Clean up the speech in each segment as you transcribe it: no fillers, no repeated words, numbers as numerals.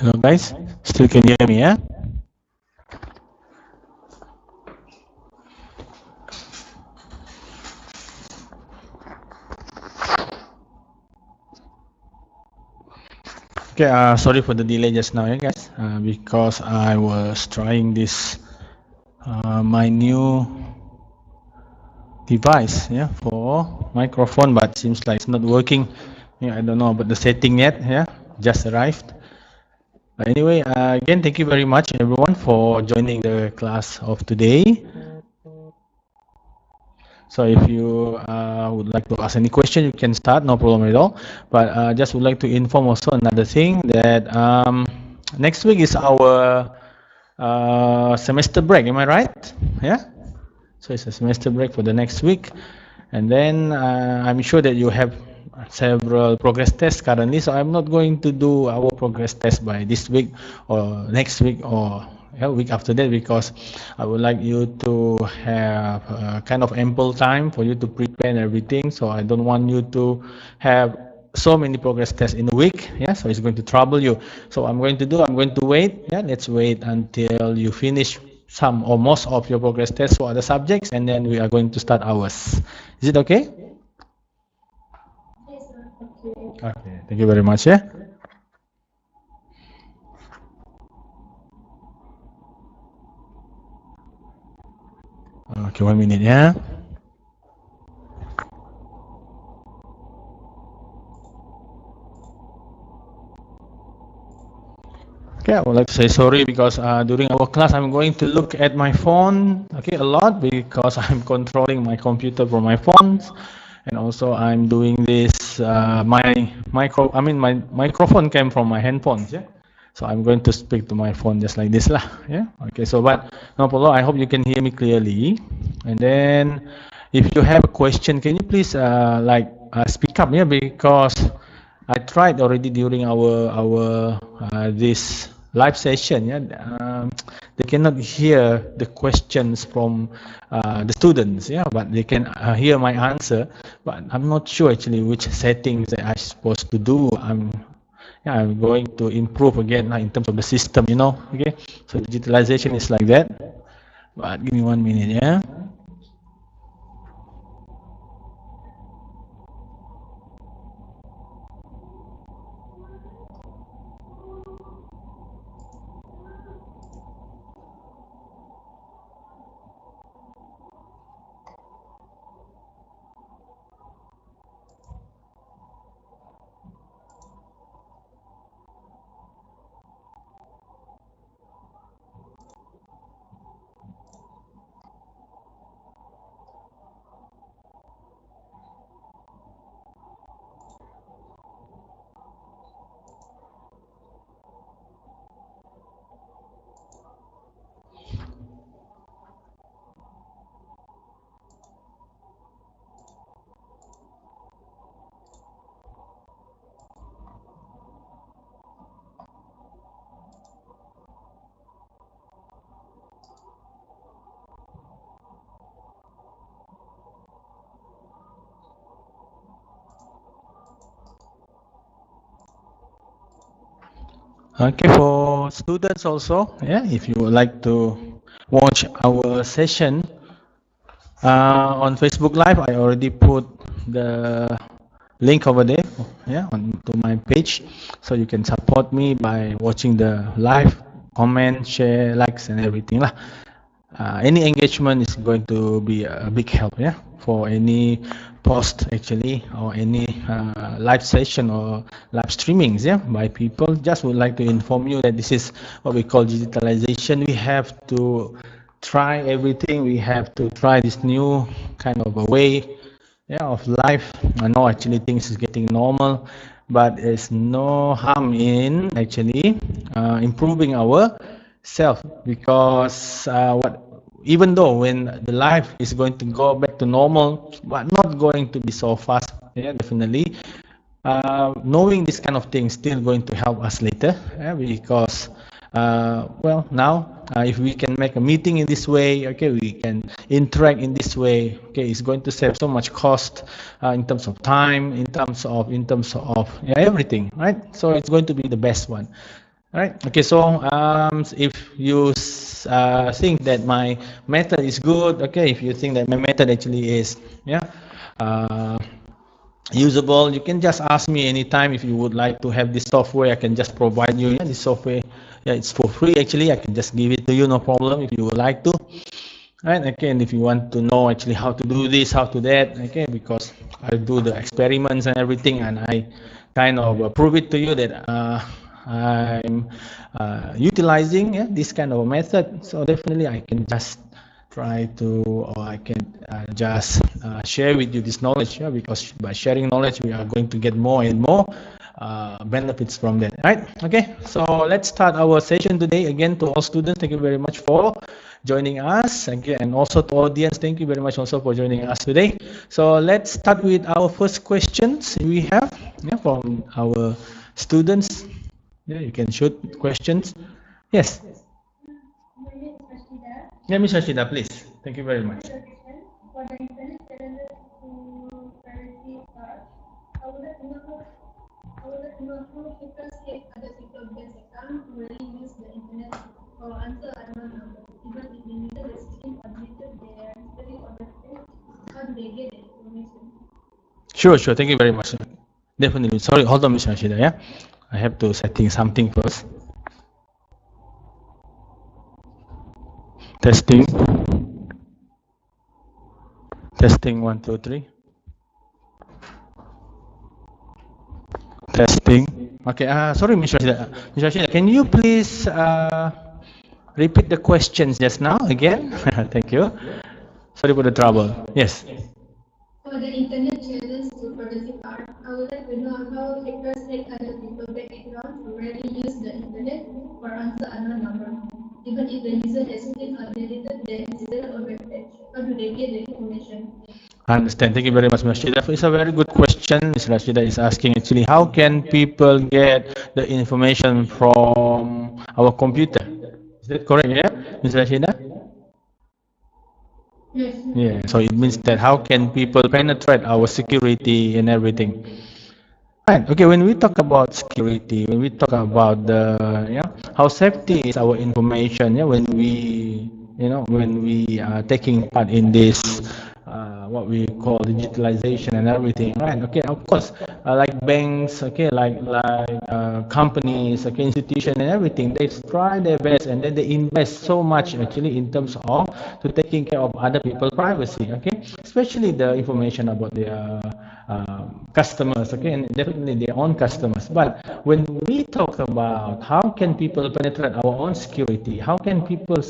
Hello guys, still can hear me, yeah? Okay, sorry for the delay just now, yeah guys, because I was trying this my new device, yeah, for microphone, but seems like it's not working. Yeah, I don't know about the setting yet. Yeah, just arrived. But anyway, again, thank you very much everyone for joining the class of today. So if you would like to ask any question, you can start, no problem at all. But just would like to inform also another thing that next week is our semester break. Am I right? Yeah. So it's a semester break for the next week, and then I'm sure that you have several progress tests currently. So I'm not going to do our progress test by this week or next week or week after that, because I would like you to have kind of ample time for you to prepare and everything. So I don't want you to have so many progress tests in a week. Yeah, so it's going to trouble you. So I'm going to wait. Yeah, let's wait until you finish some or most of your progress tests for other subjects, and then we are going to start ours. Is it okay? Okay, thank you very much. Yeah. Okay, 1 minute. Yeah. Okay, I would like to say sorry because during our class I'm going to look at my phone, okay, a lot, because I'm controlling my computer from my phones, and also I'm doing this. My microphone came from my handphones. Yeah, so I'm going to speak to my phone just like this lah. Yeah. Okay. So, but no problem. I hope you can hear me clearly. And then, if you have a question, can you please speak up? Yeah, because I tried already during our this live session. Yeah, they cannot hear the questions from the students. Yeah, but they can hear my answer. But I'm not sure actually which settings that I'm supposed to do. I'm going to improve again in terms of the system. Okay. So digitalization is like that. But give me 1 minute. Yeah. Okay, for students also, yeah, if you would like to watch our session on Facebook Live, I already put the link over there, yeah, to my page, so you can support me by watching the live, comment, share, likes, and everything lah. Any engagement is going to be a big help, yeah, for any post actually, or any live session or live streamings, yeah, by people. Just would like to inform you that this is what we call digitalization. We have to try everything. We have to try this new kind of a way, yeah, of life. I know actually things is getting normal, but there's no harm in actually improving our self, because even though when the life is going to go back to normal, but not going to be so fast, yeah, definitely knowing this kind of thing still going to help us later, yeah, because well, now if we can make a meeting in this way, okay, we can interact in this way, okay, it's going to save so much cost in terms of time, in terms of yeah, everything, right? So it's going to be the best one. Right. Okay. So if you think that my method is good, okay, if you think that my method actually is, yeah, uh, usable, you can just ask me anytime if you would like to have this software. I can just provide you, yeah, this software. Yeah, it's for free actually. I can just give it to you, no problem, if you would like to. Right. Again, if you want to know actually how to do this, how to that, okay, because I do the experiments and everything, and I kind of prove it to you that I'm utilizing, yeah, this kind of method. So definitely, I can just try to, or I can just share with you this knowledge, yeah, because by sharing knowledge, we are going to get more and more benefits from that. Right. Okay. So let's start our session today. Again, to all students, thank you very much for joining us again, and also to audience, thank you very much also for joining us today. So let's start with our first questions we have, yeah, from our students. Yeah, you can shoot questions. Yes. Yeah, Ms. Rashida, please. Thank you very much. Sure, sure. Thank you very much. Definitely. Sorry, hold on, Ms. Rashida. Yeah, I have to setting something first. Testing, testing. 1, 2, 3. Testing. Okay. Sorry, Ms. Rashida. Ms. Rashida, can you please repeat the questions just now again? Thank you. Sorry for the trouble. Yes. I understand. Thank you very much, Ms. Rashida. It's a very good question. Ms. Rashida is asking actually, how can people get the information from our computer? Is that correct? Yeah, Ms. Rashida? Yeah. So it means that how can people penetrate our security and everything? Right. Okay. When we talk about security, when we talk about the, yeah, how safety is our information, yeah, when we, when we are taking part in this, what we call digitalization and everything, right? Okay. Of course, like banks, okay, like companies, okay, institution and everything, they try their best and then they invest so much actually in terms of to taking care of other people's privacy, okay, especially the information about their customers, okay, and definitely their own customers. But when we talk about how can people penetrate our own security, how can people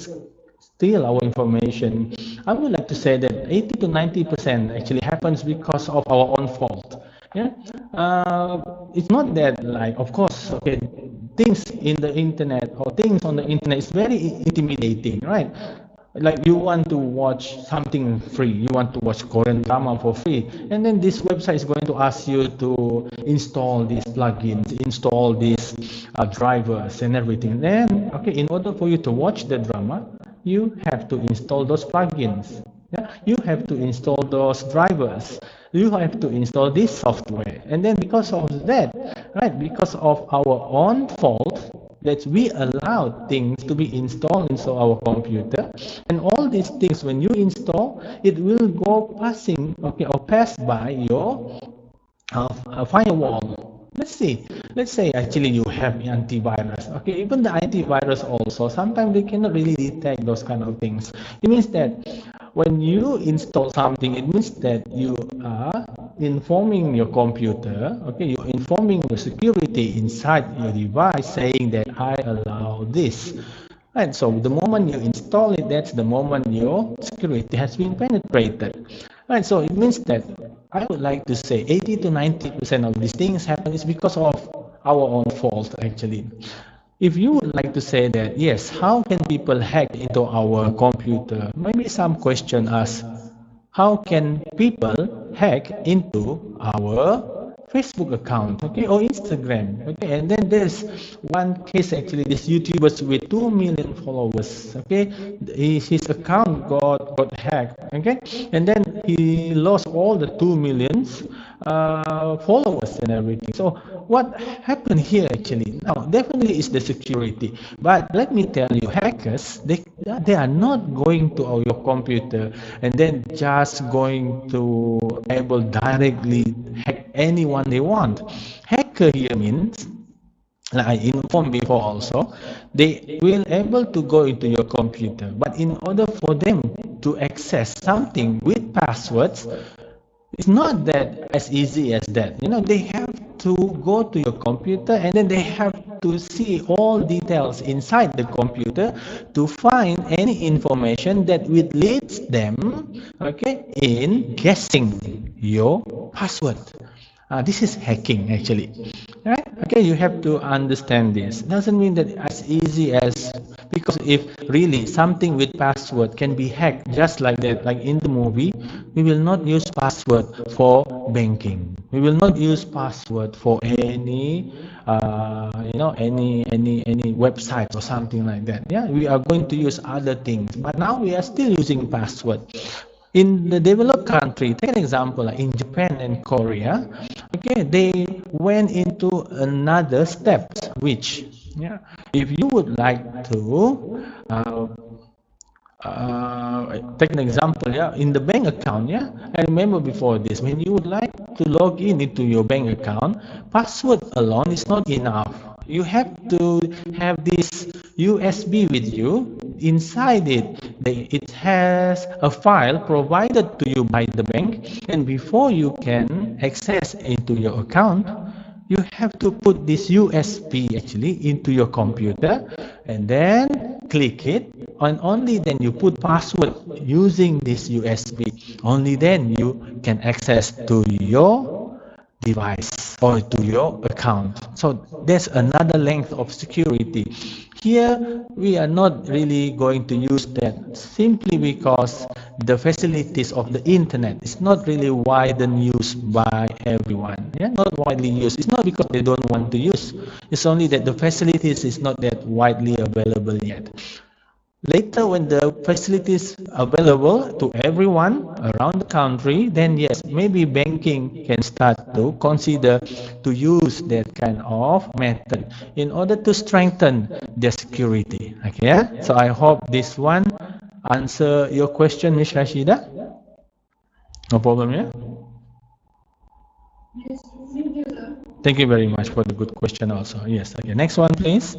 steal our information, I would like to say that 80 to 90% actually happens because of our own fault. Yeah, it's not that, like, of course, okay, things in the internet or things on the internet is very intimidating, right? Like you want to watch something free, you want to watch Korean drama for free, and then this website is going to ask you to install these plugins, install these drivers and everything. Then, okay, in order for you to watch the drama, you have to install those plugins. Yeah? You have to install those drivers. You have to install this software. And then because of that, right, because of our own fault, that we allow things to be installed into our computer, and all these things when you install, it will go passing, okay, or pass by your firewall. Let's say actually you have antivirus, okay, even the antivirus also sometimes they cannot really detect those kind of things. It means that when you install something, it means that you are informing your computer, okay, you're informing the security inside your device saying that I allow this. Right, so the moment you install it, that's the moment your security has been penetrated. Right, so it means that I would like to say 80 to 90% of these things happen is because of our own fault, actually. If you would like to say that, yes, how can people hack into our computer? Maybe some question us, how can people hack into our Facebook account, okay, or Instagram, okay, and then there's one case actually, this YouTuber with 2 million followers, okay, his account got hacked, okay, and then he lost all the 2 millions followers and everything. So what happened here actually? Now, definitely is the security. But let me tell you, hackers, they are not going to your computer and then just going to able directly hack anyone they want. Hacker here means, like I informed before also, they will able to go into your computer, but in order for them to access something with passwords, it's not that as easy as that. You know, they have to go to your computer and then they have to see all details inside the computer to find any information that will lead them, okay, in guessing your password. This is hacking actually, right? Okay, you have to understand this. Doesn't mean that as easy as, because if really something with password can be hacked just like that, like in the movie, we will not use password for banking. We will not use password for any, any website or something like that. Yeah, we are going to use other things, but now we are still using password. In the developed country, take an example like in Japan and Korea, okay, they went into another step, which, yeah, if you would like to take an example, yeah, in the bank account, yeah, I remember before this, when you would like to log in into your bank account, password alone is not enough. You have to have this USB with you. Inside it has a file provided to you by the bank, and before you can access into your account, you have to put this USB actually into your computer and then click it, and only then you put password using this USB. Only then you can access to your device or to your account. So there's another length of security. Here we are not really going to use that simply because the facilities of the internet is not really widely used by everyone. Yeah, not widely used. It's not because they don't want to use. It's only that the facilities is not that widely available yet. Later, when the facilities available to everyone around the country, then yes, maybe banking can start to consider to use that kind of method in order to strengthen their security. Okay, yeah? So I hope this one answer your question, Ms. Rashida. No problem, yeah? Yes, thank you, sir. Thank you very much for the good question also. Yes, okay. Next one, please.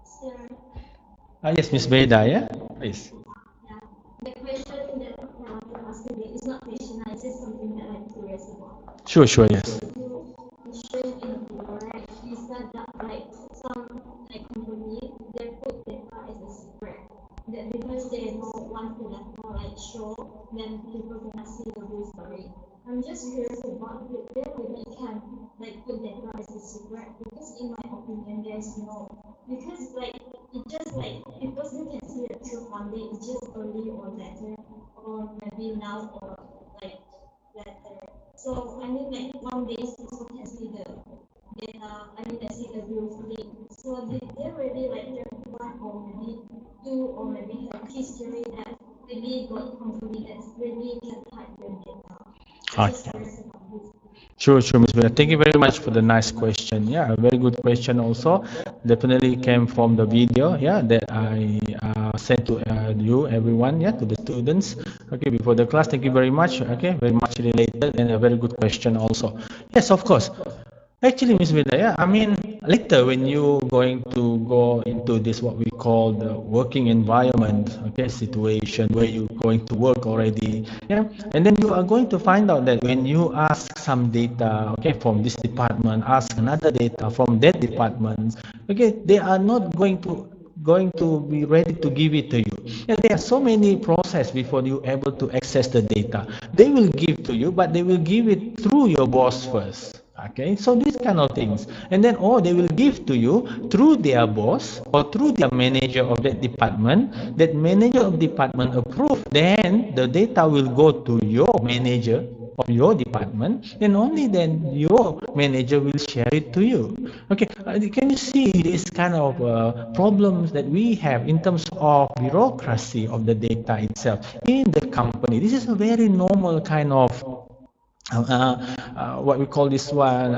Sir, Yes, Miss Beda, yeah? Please. yeah, the question that I want to ask today is not question, it's just something that I'm curious about. Sure, sure, yes. You mentioned in the video, right? You said that like some like company they put data as a secret. That because they don't want to let like show, then people can see the whole story. I'm just curious about if they really can like put data as a secret, because in my opinion there's no, because like it just like people still can see the truth one day, it's just early or later, or maybe now or like later. So I mean like one day people can see the data, I mean they see the real thing. So did they really like their one or maybe two or maybe have history that really got company that really can hide their data? I'm just Okay. curious about this. Sure, sure, Ms. Bella. Thank you very much for the nice question. Yeah, a very good question also. Definitely came from the video, yeah, that I sent to you, everyone, yeah, to the students. Okay, before the class, thank you very much. Okay, very much related and a very good question also. Yes, of course. Actually, Ms. Vida, yeah, I mean, later when you going to go into this what we call the working environment, okay, situation where you're going to work already, yeah, and then you are going to find out that when you ask some data, okay, from this department, ask another data from that department, okay, they are not going to be ready to give it to you. Yeah, there are so many process before you able to access the data. They will give to you, but they will give it through your boss first. Okay, so these kind of things, and then they will give to you through their boss or through their manager of that department. That manager of department approve, then the data will go to your manager of your department, and only then your manager will share it to you. Okay, can you see this kind of problems that we have in terms of bureaucracy of the data itself in the company? This is a very normal kind of what we call this one,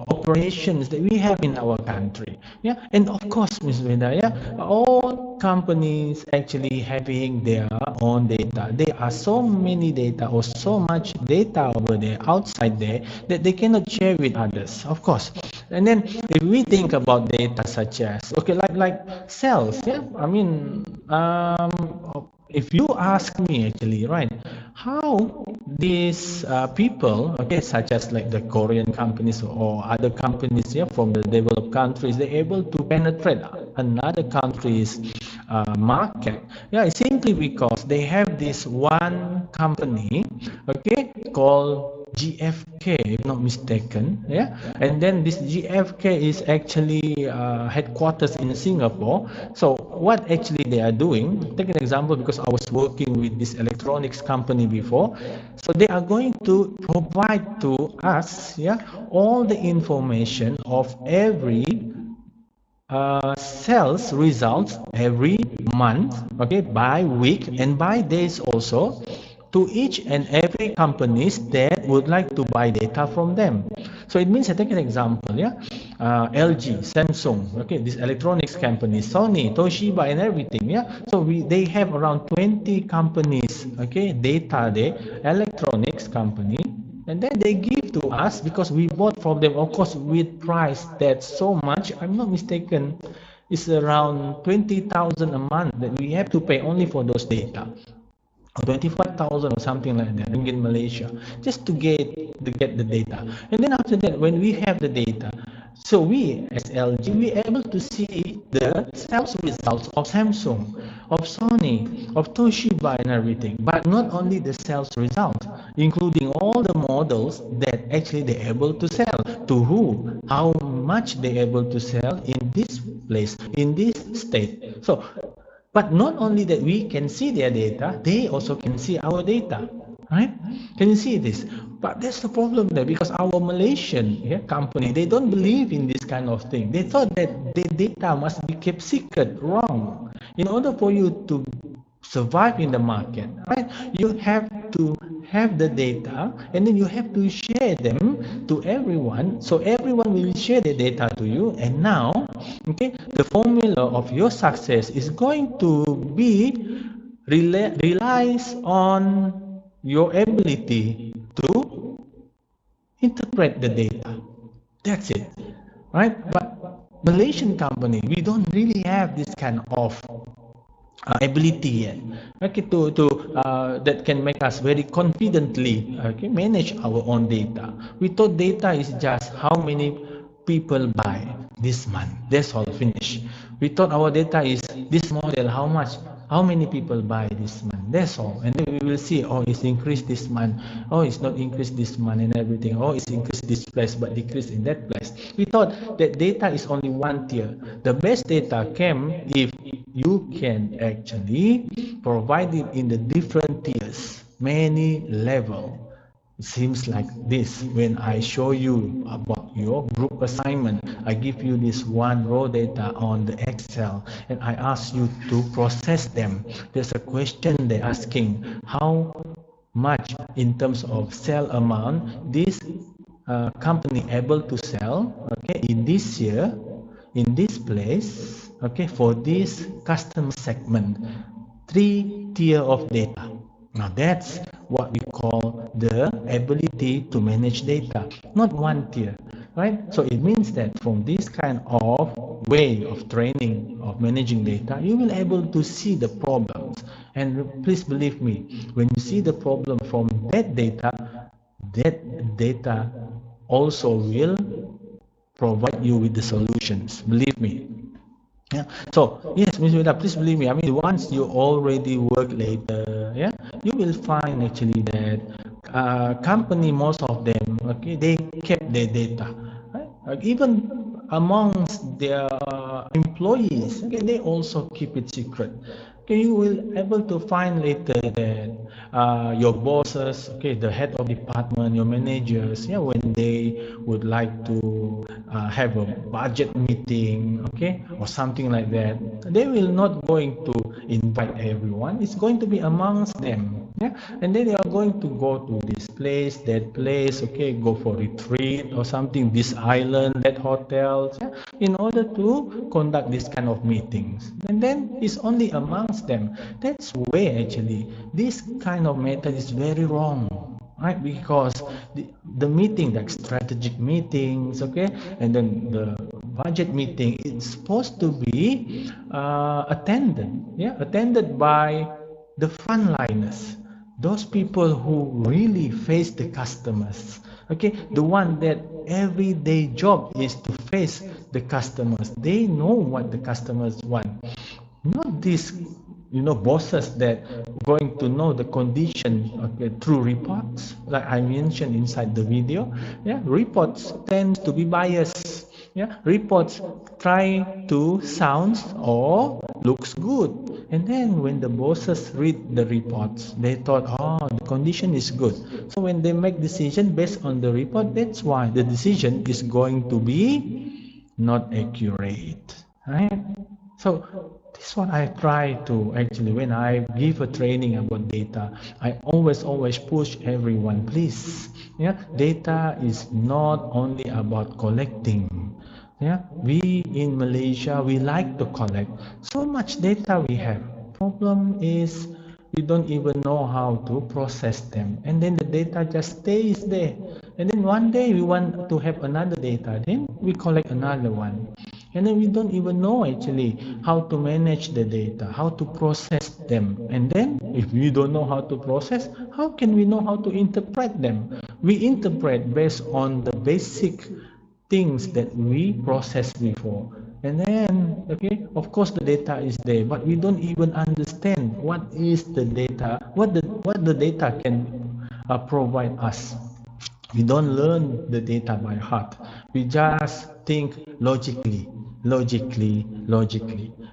operations that we have in our country. Yeah, and of course, Ms. Veda, yeah, all companies actually having their own data. There are so many data or so much data over there, outside there, that they cannot share with others, of course. And then if we think about data such as, okay, like cells, yeah, I mean, if you ask me actually, right, how these people, okay, such as like the Korean companies or other companies, yeah, from the developed countries, they're able to penetrate another country's market. Yeah, it's simply because they have this one company, okay, called GFK, if not mistaken, yeah, and then this GFK is actually headquarters in Singapore. So what actually they are doing, take an example, because I was working with this electronics company before, so they are going to provide to us, yeah, all the information of every sales results every month, okay, by week and by days also, to each and every companies that would like to buy data from them. So it means, I take an example, yeah, LG, Samsung, okay, these electronics companies, Sony, Toshiba, and everything, yeah. So they have around 20 companies, okay, data there, electronics company, and then they give to us because we bought from them, of course, with price that's so much. I'm not mistaken, it's around 20,000 a month that we have to pay only for those data, or 25,000 or something like that in Malaysia, just to get the data. And then after that, when we have the data, so we as LG, we able to see the sales results of Samsung, of Sony, of Toshiba, and everything. But not only the sales result, including all the models that actually they're able to sell, to who, how much they're able to sell in this place, in this state. So but not only that we can see their data, they also can see our data, right? Can you see this? But that's the problem there, because our Malaysian, yeah, company, they don't believe in this kind of thing. They thought that the data must be kept secret. Wrong. In order for you to survive in the market, right, you have to have the data, and then you have to share them to everyone, so everyone will share the data to you. And now, okay, the formula of your success is going to be relies on your ability to interpret the data. That's it, right? But Malaysian company, we don't really have this kind of ability yet, okay, to that can make us very confidently, okay, manage our own data. We thought data is just how many people buy this month, that's all, finish. We thought our data is this model, how many people buy this month, that's all. And then we will see, oh, it's increased this month, oh, it's not increased this month, and everything, oh, it's increased this place but decreased in that place. We thought that data is only one tier. The best data came if you can actually provide it in the different tiers, many level. It seems like this. When I show you about your group assignment, I give you this one raw data on the Excel, and I ask you to process them. There's a question they're asking, how much in terms of sale amount this company able to sell, okay, in this year, in this place, okay, for this customer segment, 3 tier of data. Now that's what we call the ability to manage data, not one tier, right? So it means that from this kind of way of training, of managing data, you will able to see the problems. And please believe me, when you see the problem from that data also will provide you with the solutions. Believe me. Yeah. So yes, Ms. Veda, please believe me. I mean, once you already work later, yeah, you will find actually that company, most of them, okay, they kept their data. Right? Even amongst their employees, okay, they also keep it secret. Okay, you will able to find later that your bosses, okay, the head of department, your managers, yeah, when they would like to have a budget meeting, okay, or something like that, they will not going to invite everyone. It's going to be amongst them, yeah, and then they are going to go to this place, that place, okay, go for retreat or something, this island, that hotels, yeah, in order to conduct this kind of meetings. And then it's only amongst them. That's where actually this kind of method is very wrong, right? Because the meeting, like strategic meetings, okay, and then the budget meeting, it's supposed to be attended, yeah, attended by the frontliners, those people who really face the customers, okay, the one that everyday job is to face the customers. They know what the customers want, not these bosses that going to know the condition, okay, through reports, like I mentioned inside the video. Yeah, reports tend to be biased. Yeah, reports try to sound or looks good, and then when the bosses read the reports, they thought, oh, the condition is good, so when they make decision based on the report, that's why the decision is going to be not accurate, right? So this is what I try to actually, when I give a training about data, I always push everyone, please. Yeah, data is not only about collecting. Yeah, we in Malaysia, we like to collect so much data we have. Problem is we don't even know how to process them, and then the data just stays there, and then one day we want to have another data, then we collect another one, and then we don't even know actually how to manage the data, how to process them. And then if we don't know how to process, how can we know how to interpret them? We interpret based on the basic things that we processed before. And then, okay, of course the data is there, but we don't even understand what is the data, what the data can provide us. We don't learn the data by heart. We just think logically.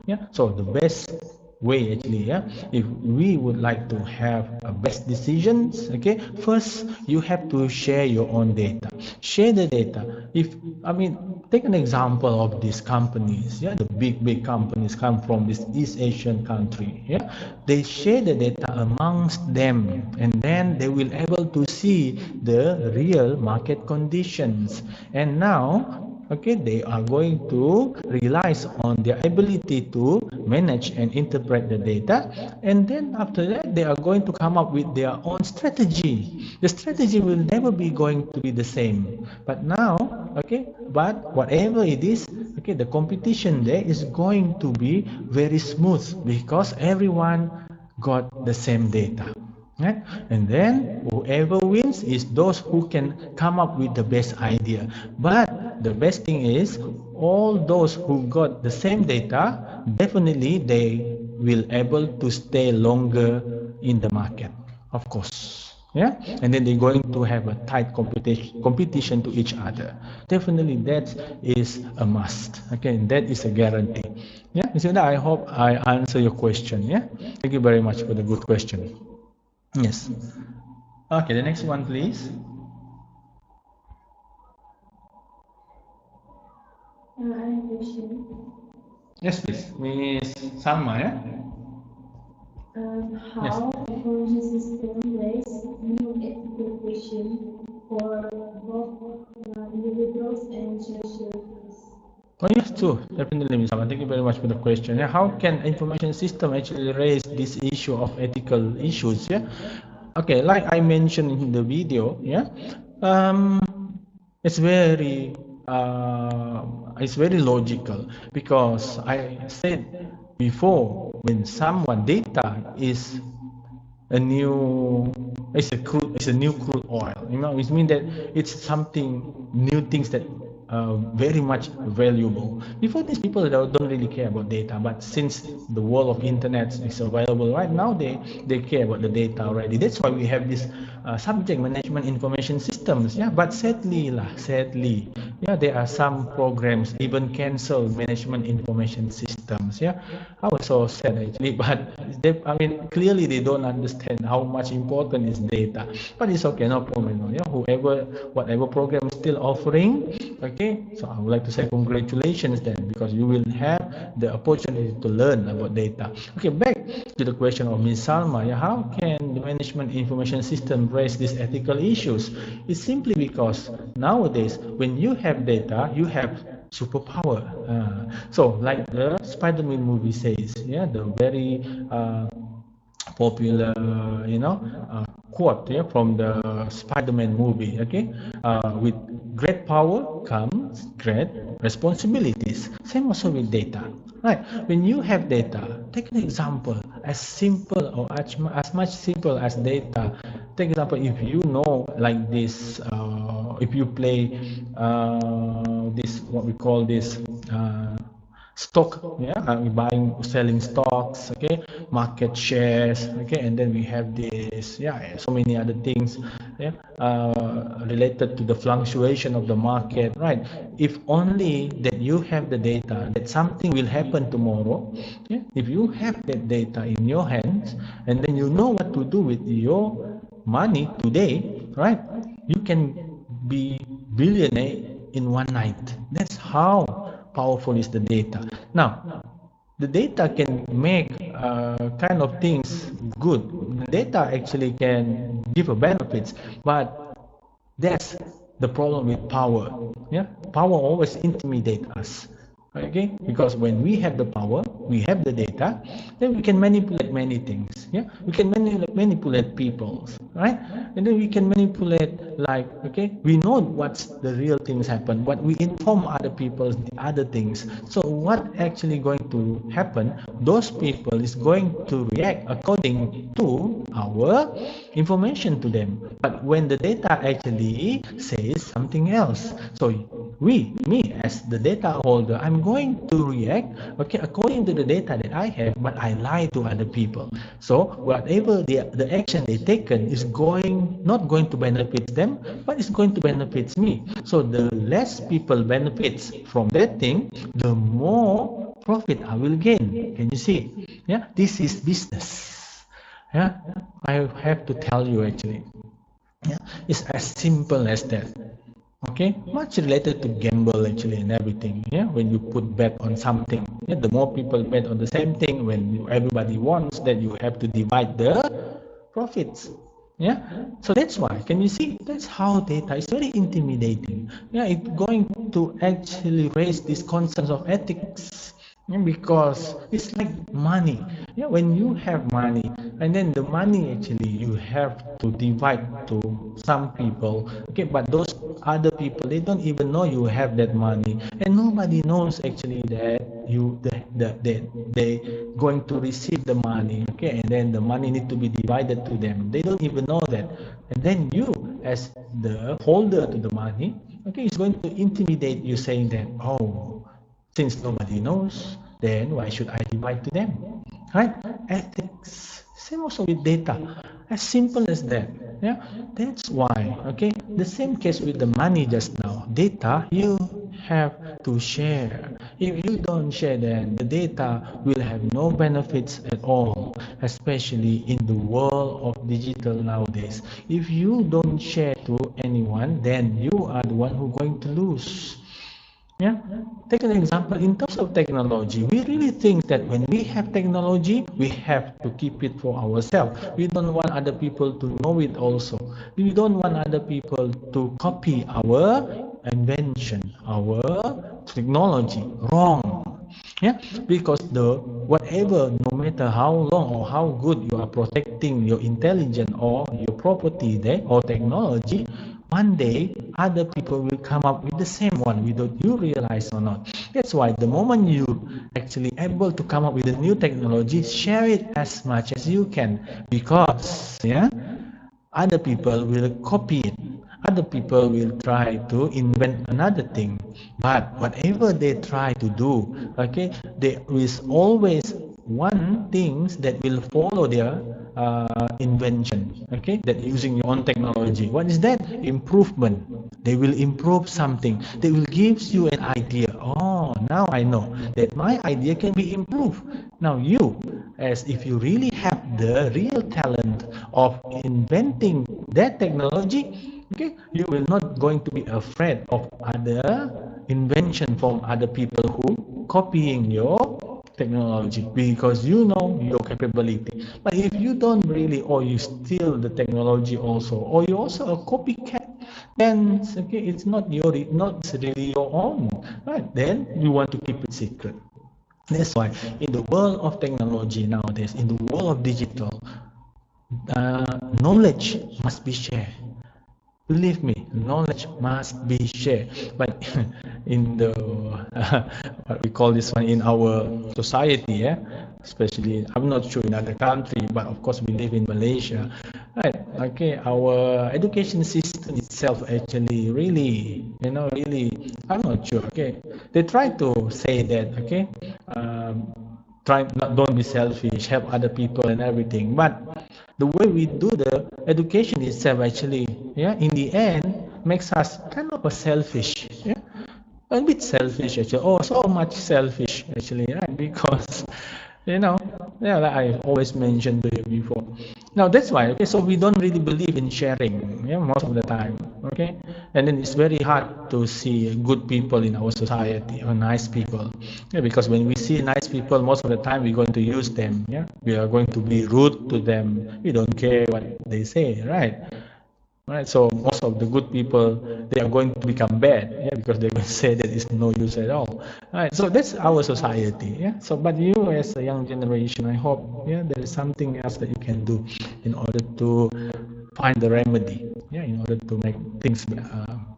Yeah. So the best way actually, yeah, if we would like to have a best decisions, okay, first you have to share your own data. Share the data. If I mean, take an example of these companies, yeah, the big companies come from this East Asian country, yeah, they share the data amongst them, and then they will able to see the real market conditions. And now, okay, they are going to realize on their ability to manage and interpret the data, and then after that they are going to come up with their own strategy. The strategy will never be going to be the same, but now, okay, but whatever it is, okay, the competition there is going to be very smooth because everyone got the same data. Right? And then whoever wins is those who can come up with the best idea. But the best thing is all those who got the same data, definitely they will able to stay longer in the market, of course. Yeah, and then they're going to have a tight competition to each other. Definitely that is a must. Okay, that is a guarantee. Yeah, so I hope I answer your question. Yeah, thank you very much for the good question. Yes. Okay, the next one, please. I have a question. Yes, please. Miss Salma, yeah? Yes. How information system raise new ethical question for both individuals and societies? Oh, yes, too. Definitely, Miss Salma. Thank you very much for the question. Yeah, how can information system actually raise this issue of ethical issues? Yeah. Okay, like I mentioned in the video, yeah. Um, it's very it's very logical because I said before, when someone data is a new, it's a new crude oil, it means that it's something new, things that very much valuable. Before, these people don't really care about data, but since the world of internet is available right now, they care about the data already. That's why we have this subject management information systems. Yeah, but sadly, yeah, there are some programs even cancel management information system. systems. Yeah, I was so sad actually, but I mean, clearly they don't understand how much important is data. But it's okay, no problem. Yeah, whatever program is still offering. Okay, so I would like to say congratulations then, because you will have the opportunity to learn about data. Okay, back to the question of Ms. Salma. Yeah, how can the management information system raise these ethical issues? It's simply because nowadays, when you have data, you have superpower. So, like the Spider-Man movie says, yeah, the very popular, quote, yeah, from the Spider-Man movie. Okay, with great power comes great responsibilities. Same also with data, right? When you have data, take an example as simple or as much simple as data. Take example, if you know like this, if you play this, what we call this. Stock, yeah, buying selling stocks, okay, market shares, okay, and then we have this, yeah, so many other things, yeah, related to the fluctuation of the market, right? If only that you have the data that something will happen tomorrow, yeah, if you have that data in your hands, and then you know what to do with your money today, right? You can be billionaire in one night. That's how powerful is the data. Now, the data can make kind of things good. The data actually can give a benefits, but that's the problem with power. Yeah, power always intimidate us. Okay, because when we have the power, we have the data, then we can manipulate many things. Yeah, we can manipulate people, right? And then we can manipulate, like, okay, we know what's the real things happen, but we inform other people the other things. So what actually going to happen? Those people is going to react according to our information to them. But when the data actually says something else, so me as the data holder, I'm going to react, okay, according to the data that I have, but I lie to other people. So whatever the action they taken is not going to benefit them, but it's going to benefit me. So the less people benefits from that thing, the more profit I will gain. Can you see? Yeah, this is business. Yeah, I have to tell you actually. Yeah, it's as simple as that. Okay, much related to gamble actually and everything. Yeah, when you put bet on something, yeah, the more people bet on the same thing, when everybody wants that, you have to divide the profits. Yeah, so that's why. Can you see? That's how data is very intimidating. Yeah, it's going to actually raise these concerns of ethics. Yeah, because it's like money. Yeah, when you have money, and then the money actually you have to divide to some people. Okay, but those other people, they don't even know you have that money, and nobody knows actually that they going to receive the money. Okay, and then the money need to be divided to them. They don't even know that, and then you as the holder to the money, okay, is going to intimidate you, saying that, oh, since nobody knows, then why should I divide to them? Right? Ethics. Same also with data. As simple as that. Yeah. That's why. Okay. The same case with the money just now. Data you have to share. If you don't share, then the data will have no benefits at all. Especially in the world of digital nowadays. If you don't share to anyone, then you are the one who going to lose. Yeah, take an example in terms of technology. We really think that when we have technology, we have to keep it for ourselves. We don't want other people to know it also. We don't want other people to copy our invention, our technology. Wrong. Yeah, because the whatever, no matter how long or how good you are protecting your intelligence or your property there or technology, one day other people will come up with the same one without you realize or not. That's why the moment you actually able to come up with a new technology, share it as much as you can, because yeah, other people will copy it. Other people will try to invent another thing. But whatever they try to do, okay, there is always one things that will follow their invention, okay, that using your own technology. What is that? Improvement. They will improve something. They will give you an idea. Oh, now I know that my idea can be improved. Now you, as if you really have the real talent of inventing that technology, okay, you will not going to be afraid of other invention from other people who copying your technology, because you know your capability. But if you don't really, or you steal the technology also, or you also a copycat, then okay, it's not not really your own, right? Then you want to keep it secret. That's why in the world of technology nowadays, in the world of digital, knowledge must be shared. Believe me, knowledge must be shared. But in the what we call this one in our society, yeah, especially I'm not sure in other country, but of course we live in Malaysia, right? Okay, our education system itself actually really, really, I'm not sure. Okay, they try to say that, okay, try not don't be selfish, help other people and everything, but the way we do the education itself actually, yeah, in the end makes us kind of a selfish, yeah, a bit selfish actually. Oh, so much selfish actually, right? Because yeah, like I always mentioned to you before. Now that's why, okay, so we don't really believe in sharing, yeah, most of the time, okay, and then it's very hard to see good people in our society or nice people, yeah, because when we see nice people, most of the time we're going to use them, yeah, we are going to be rude to them, we don't care what they say, right? Right, so most of the good people, they are going to become bad, yeah, because they will say that it's no use at all. Right, so that's our society, yeah. So, but you as a young generation, I hope, yeah, there is something else that you can do in order to find the remedy, yeah, in order to make things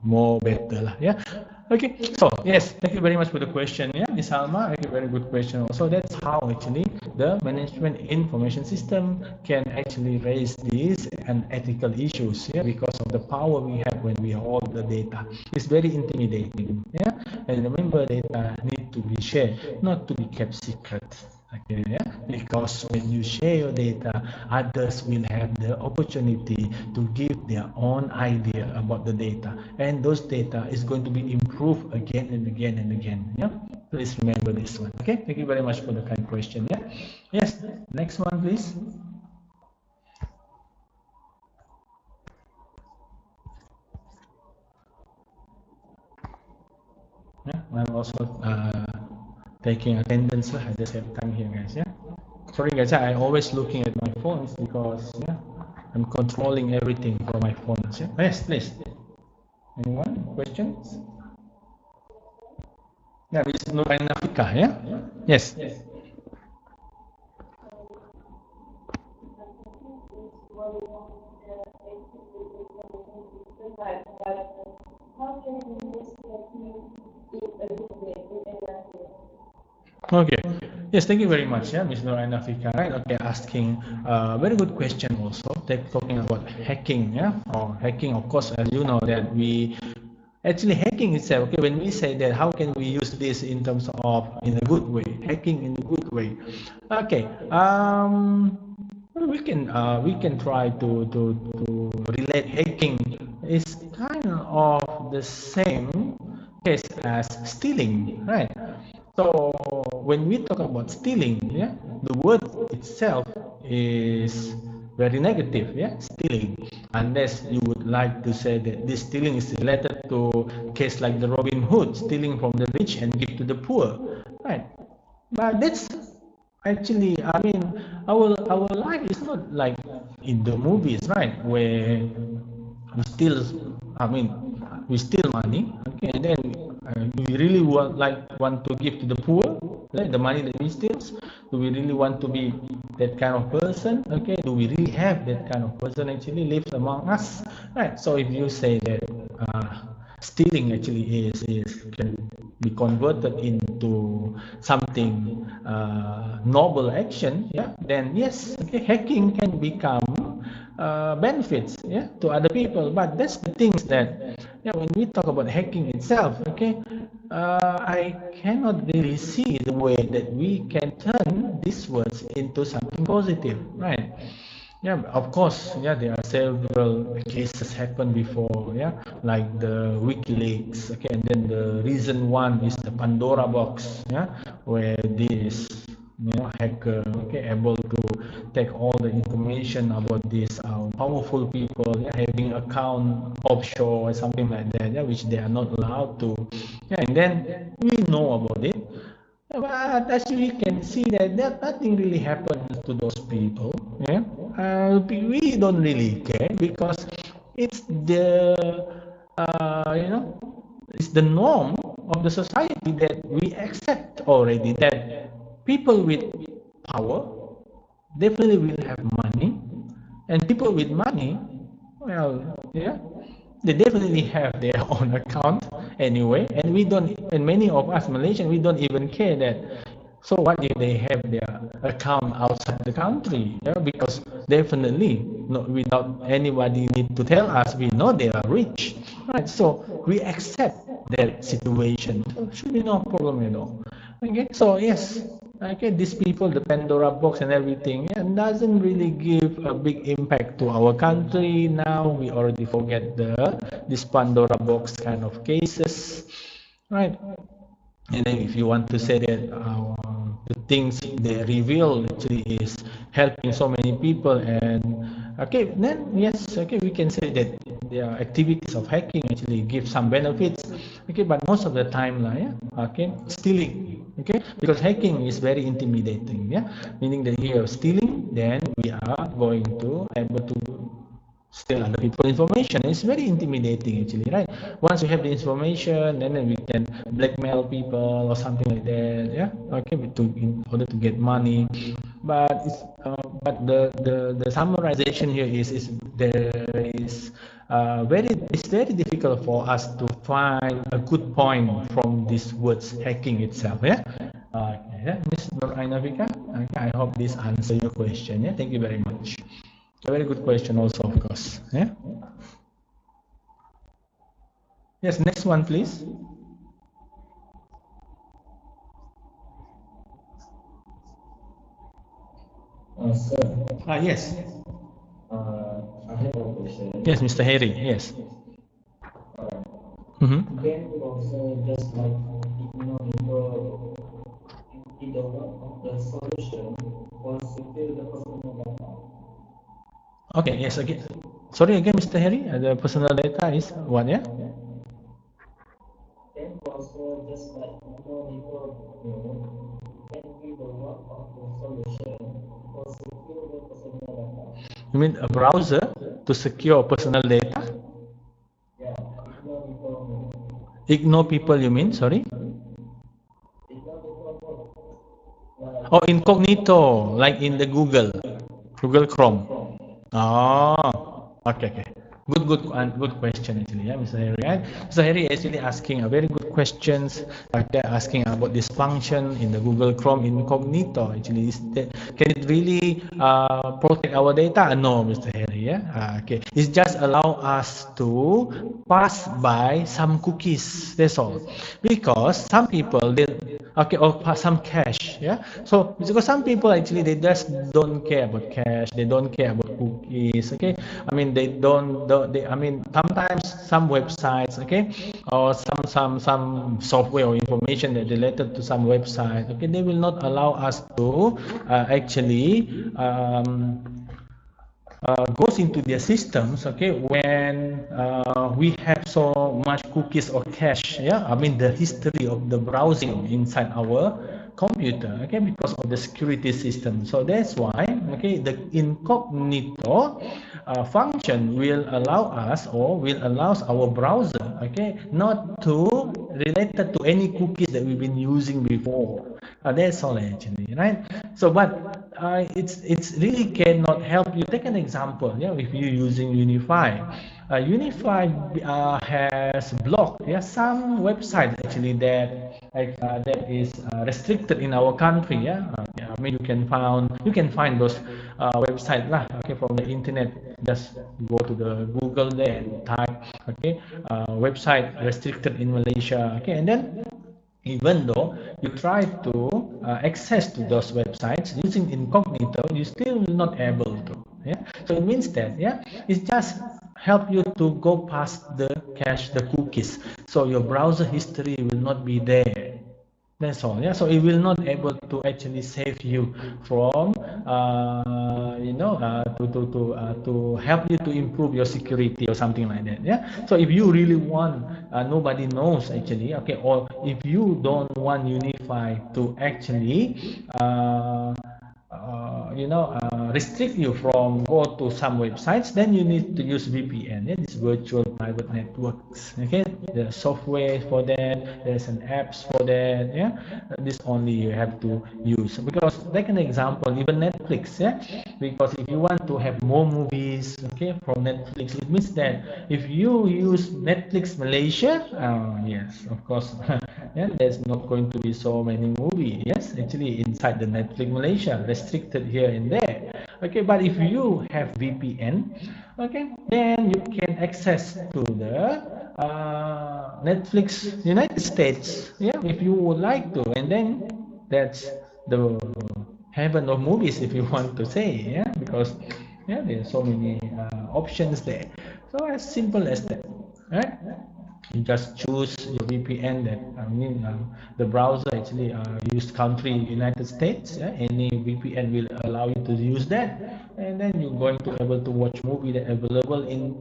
more better, lah, yeah. Okay, so yes, thank you very much for the question, yeah, Miss Alma. Thank you, very good question. Also, that's how actually the management information system can actually raise these and ethical issues, yeah, because of the power we have when we hold the data. It's very intimidating, yeah. And remember, data need to be shared, not to be kept secret. Okay, yeah? Because when you share your data, others will have the opportunity to give their own idea about the data, and those data is going to be improved again and again and again. Yeah, please remember this one. Okay, thank you very much for the kind question. Yeah, yes, next one, please. Yeah, I'm also taking attendance at the same time here, guys. Yeah. Sorry guys, I always looking at my phones because, yeah, I'm controlling everything from my phones. Yeah? Yes, please. Anyone? Questions? Yeah, this is Nurain Africa, yeah? Yes. Okay. Yes, thank you very much, yeah, Ms. Nurain Africa. Right? Okay, asking very good question also. Talking about hacking, yeah, or hacking. Of course, as you know that we actually hacking itself. Okay, when we say that, how can we use this in terms of in a good way? Hacking in a good way. Okay. We can try to relate hacking is kind of the same case as stealing, right? So when we talk about stealing, yeah, the word itself is very negative, yeah, stealing. Unless you would like to say that this stealing is related to case like the Robin Hood, stealing from the rich and give to the poor, right? But that's actually, I mean, our life is not like in the movies, right? Where we steal, I mean, we steal money, okay, and then do we really want to give to the poor, like the money that we steal? Do we really want to be that kind of person? Okay, do we really have that kind of person actually lives among us? Right. So if you say that stealing actually is can be converted into something noble action, yeah, then yes, okay, hacking can become benefits, yeah, to other people. But that's the things that, yeah, when we talk about hacking itself, okay, I cannot really see the way that we can turn these words into something positive, right? Yeah, of course. Yeah, there are several cases happened before. Yeah, like the WikiLeaks. Okay, and then the recent one is the Pandora box. Yeah, where this hacker able to take all the information about these powerful people, yeah, having account offshore or something like that. Yeah, which they are not allowed to. Yeah, and then we know about it. But as we can see that nothing really happens to those people. Yeah, we don't really care because it's it's the norm of the society that we accept already that people with power definitely will have money, and people with money, well, yeah, they definitely have their own account anyway, and we don't, and many of us Malaysian, we don't even care that. So what if they have their account outside the country? Yeah, because definitely, not without anybody need to tell us, we know they are rich, right? So we accept that situation. So should be no problem at all. Okay, so yes, okay, these people, the Pandora box and everything, yeah, doesn't really give a big impact to our country. Now we already forget this Pandora box kind of cases, right? And then if you want to say that the things they reveal actually is helping so many people, and okay, then yes, okay, we can say that their activities of hacking actually give some benefits. Okay, but most of the time, yeah, okay, stealing. Okay, because hacking is very intimidating. Yeah, meaning that here stealing, then we are going to able to steal other people's information. It's very intimidating actually, right? Once you have the information, then we can blackmail people or something like that. Yeah, okay, in order to get money. But the summarization here is there is it's very difficult for us to find a good point from these words hacking itself. Yeah. Okay, yeah, Ms. Nur Ainavika, okay, I hope this answers your question. Yeah, thank you very much. A very good question also, of course. Yeah. Yes, next one, please. Sir, Yes. I have a question. Yes, Mr. Harry. Yes. Mm-hmm. Can also just like Incognito either one of the solution for secure the personal data. Okay. Yes. Again. Sorry again, Mr. Harry. The personal data is what? Yeah. Can also just like Incognito can be the one of the solution for secure the personal data. You mean a browser to secure personal data? Yeah, Incognito. Ignore people, you mean? Sorry. Incognito Oh, incognito, like in the Google Chrome. Oh, okay, okay. Good question actually, yeah, Mr. Harry. Right? Mr. Harry actually asking a very good questions. Like they're asking about this function in the Google Chrome incognito. Actually, can it really protect our data? No, Mr. Harry. Yeah. Okay. It just allow us to pass by some cookies. That's all. Because some people they okay, or some cache. Yeah. So because some people actually they just don't care about cache. They don't care about cookies. Okay. I mean I mean sometimes some websites, okay, or some software or information that related to some website, okay, they will not allow us to actually goes into their systems, okay, when we have so much cookies or cache, yeah, I mean the history of the browsing inside our computer, okay, because of the security system. So that's why, okay, the incognito function will allow us or will allows our browser, okay, not to related to any cookies that we've been using before. That's all actually, right? So, but it's really cannot help you. Take an example. Yeah, if you're using Unify, Unify has blocked. Yeah, some websites actually that is restricted in our country. Yeah, yeah, I mean you can find those websites lah. Okay, from the internet. Just go to the Google there and type. Okay, website restricted in Malaysia. Okay, and then even though you try to access to those websites using incognito, you still will not able to. Yeah, so it means that, yeah, it just help you to go past the cache, the cookies, so your browser history will not be there. That's all. Yeah. So it will not able to actually save you from, to help you to improve your security or something like that. Yeah. So if you really want, nobody knows actually. Okay. Or if you don't want Unify to actually, restrict you from go to some websites, then you need to use VPN. Yeah, this virtual private networks. Okay, there's software for that. There's an apps for that. Yeah, this only you have to use. Because like an example, even Netflix. Yeah, because if you want to have more movies, okay, from Netflix, it means that if you use Netflix Malaysia, yes, of course, yeah, there's not going to be so many movies. Yes, actually inside the Netflix Malaysia, restricted here and there. Okay, but if you have VPN, okay, then you can access to the Netflix United States. Yeah, if you would like to, and then that's the heaven of movies, if you want to say. Yeah, because yeah, there's so many options there. So as simple as that, right? You just choose your VPN that, the browser actually use country United States. Yeah? Any VPN will allow you to use that, and then you're going to able to watch movie that available in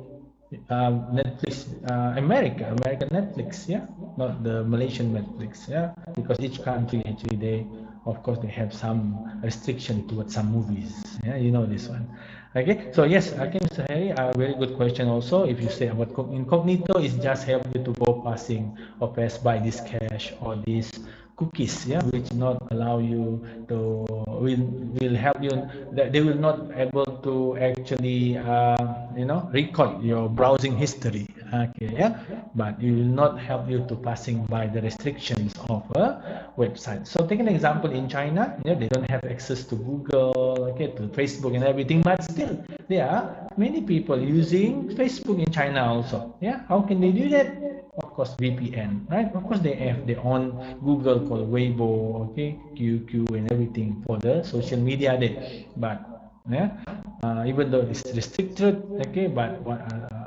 Netflix, American Netflix. Yeah, not the Malaysian Netflix. Yeah, because each country actually they, of course, they have some restriction towards some movies. Yeah, you know this one. Okay, so yes, okay, Mr. Harry, a very good question also. If you say about incognito, is just help you to go passing or pass by this cache or these cookies, yeah, which not allow you to will help you that they will not able to actually record your browsing history. Okay, yeah, but it will not help you to passing by the restrictions of a website. So take an example in China, yeah, they don't have access to Google, okay, to Facebook and everything, but still there are many people using Facebook in China also. Yeah, how can they do that? Of course, VPN, right? Of course, they have their own Google called Weibo, okay, QQ and everything for the social media there. But yeah, even though it's restricted, okay, but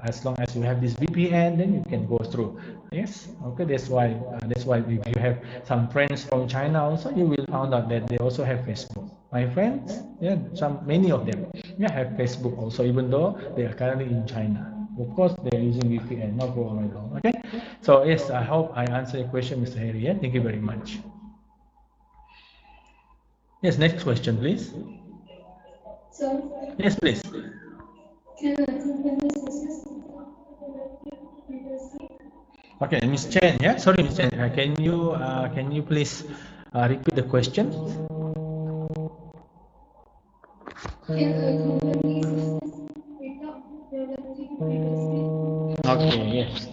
as long as you have this VPN, then you can go through. Yes, okay, that's why if you have some friends from China also, you will find out that they also have Facebook. My friends, yeah, many of them, yeah, have Facebook also, even though they are currently in China. Of course, they're using VPN, no problem at all. Okay, so yes, I hope I answered your question, Mr. Harry. Yeah, thank you very much. Yes, next question, please. So, Yes, please. can a company Okay, Miss Chen. Yeah, sorry, Miss Chen. Can you please repeat the question? can a company without relative privacy? Okay, yes.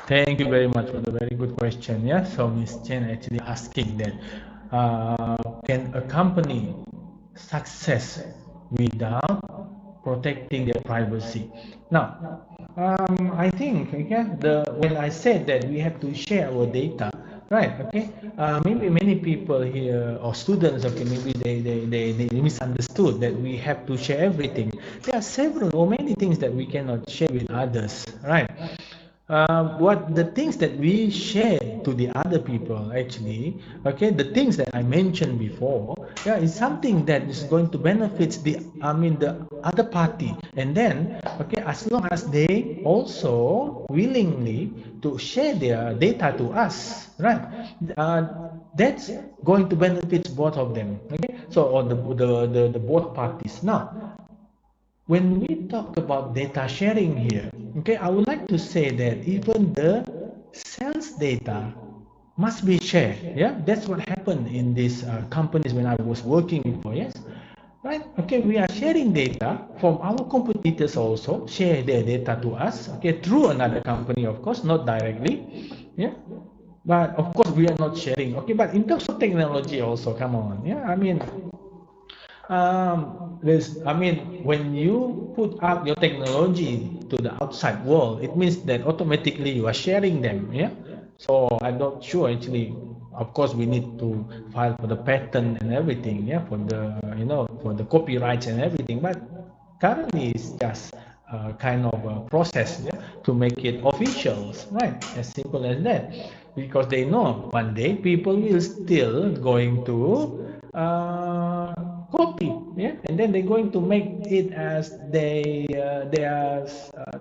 Thank you very much for the very good question. Yeah, so Miss Chen actually asking that, can a company success without protecting their privacy? Now, I think, okay, when I said that we have to share our data, right? Okay, maybe many people here or students, okay, maybe they misunderstood that we have to share everything. There are several or many things that we cannot share with others, right? What the things that we share to the other people actually, okay, the things that I mentioned before, yeah, is something that is going to benefit the other party, and then, okay, as long as they also willingly to share their data to us, right, that's going to benefit both of them, okay, so or the both parties. Now, when we talk about data sharing here, okay, I would like to say that even the sales data must be shared. Yeah, that's what happened in these companies when I was working before. Yes, right. Okay, we are sharing data from our competitors also share their data to us. Okay, through another company, of course, not directly. Yeah, but of course we are not sharing. Okay, but in terms of technology also, come on. Yeah, when you put out your technology to the outside world, it means that automatically you are sharing them. Yeah. So I'm not sure actually. Of course, we need to file for the patent and everything. Yeah, for the for the copyrights and everything. But Currently, it's just kind of a process, yeah, to make it official, right? As simple as that. Because they know one day people will still going to copy, yeah, and then they're going to make it as their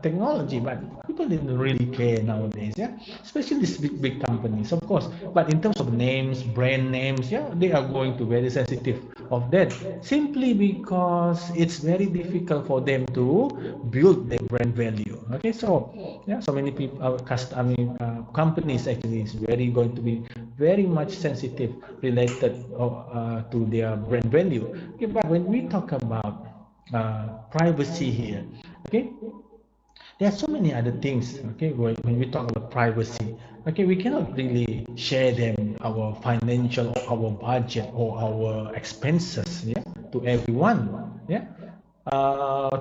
technology. But people didn't really care nowadays, yeah, especially these big companies, of course. But in terms of names, brand names, yeah, they are going to very sensitive of that, simply because it's very difficult for them to build their brand value. Okay, so yeah, so many people, companies actually is very going to be very much sensitive related to their brand value. Okay, but when we talk about privacy here, okay, there are so many other things. Okay, when we talk about privacy, okay, we cannot really share them our financial or our budget or our expenses, yeah, to everyone, yeah,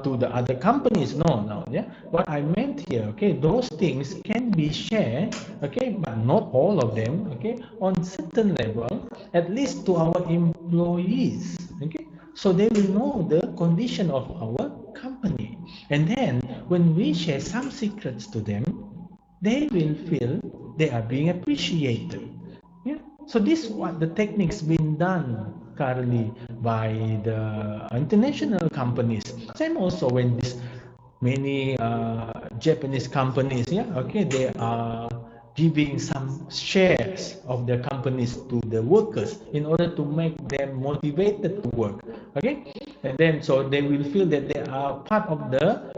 to the other companies. No, yeah. What I meant here, okay, those things can be shared, okay, but not all of them, okay, on certain level, at least to our employees, okay, so they will know the condition of our company. And then when we share some secrets to them, they will feel they are being appreciated. Yeah. So this is what the techniques being done currently by the international companies. Same also when this many Japanese companies, yeah, okay, they are giving some shares of their companies to the workers in order to make them motivated to work. Okay, and then so they will feel that they are part of the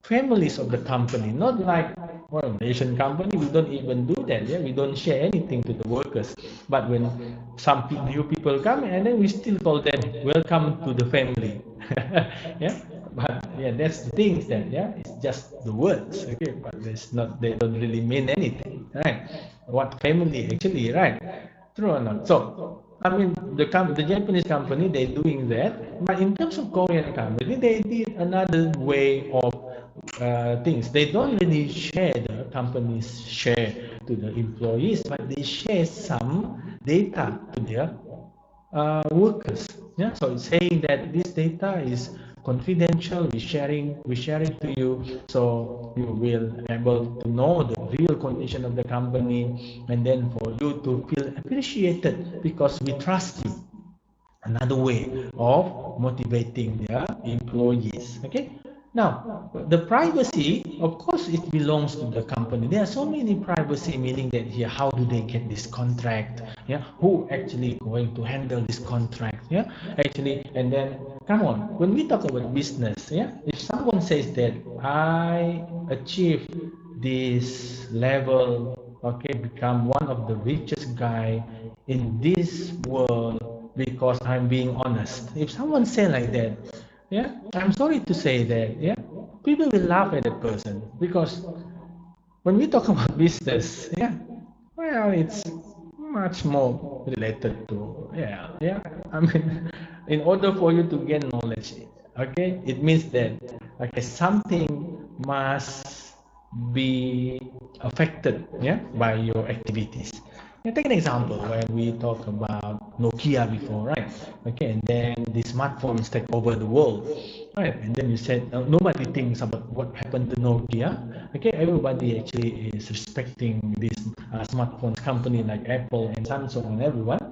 families of the company, not like, well, Asian company, we don't even do that. Yeah, we don't share anything to the workers. But when some new people come, and then we still call them welcome to the family. Yeah, but yeah, that's the things that, yeah, it's just the words. Okay, but it's not. They don't really mean anything, right? What family actually, right? True or not? So I mean, the Japanese company, they're doing that, but in terms of Korean company, they did another way of things. They don't really share the company's share to the employees, but they share some data to their workers. Yeah, so it's saying that this data is confidential. We share it to you, so you will able to know the real condition of the company, and then for you to feel appreciated because we trust you. Another way of motivating their employees. Okay, now the privacy, of course, it belongs to the company. There are so many privacy, meaning that here, how do they get this contract? Yeah, who actually going to handle this contract? Yeah, actually, and then come on, when we talk about business, yeah, if someone says that I achieved this level, okay, become one of the richest guy in this world because I'm being honest. If someone say like that, yeah, I'm sorry to say that, yeah, people will laugh at that person because when we talk about business, yeah, well, it's much more related to, yeah. I mean, in order for you to gain knowledge, okay, it means that, okay, something must be affected, yeah, by your activities. Yeah, take an example when we talk about Nokia before, right? Okay, and then the smartphones take over the world, right? And then you said nobody thinks about what happened to Nokia. Okay, everybody actually is respecting this smartphone company like Apple and Samsung and everyone.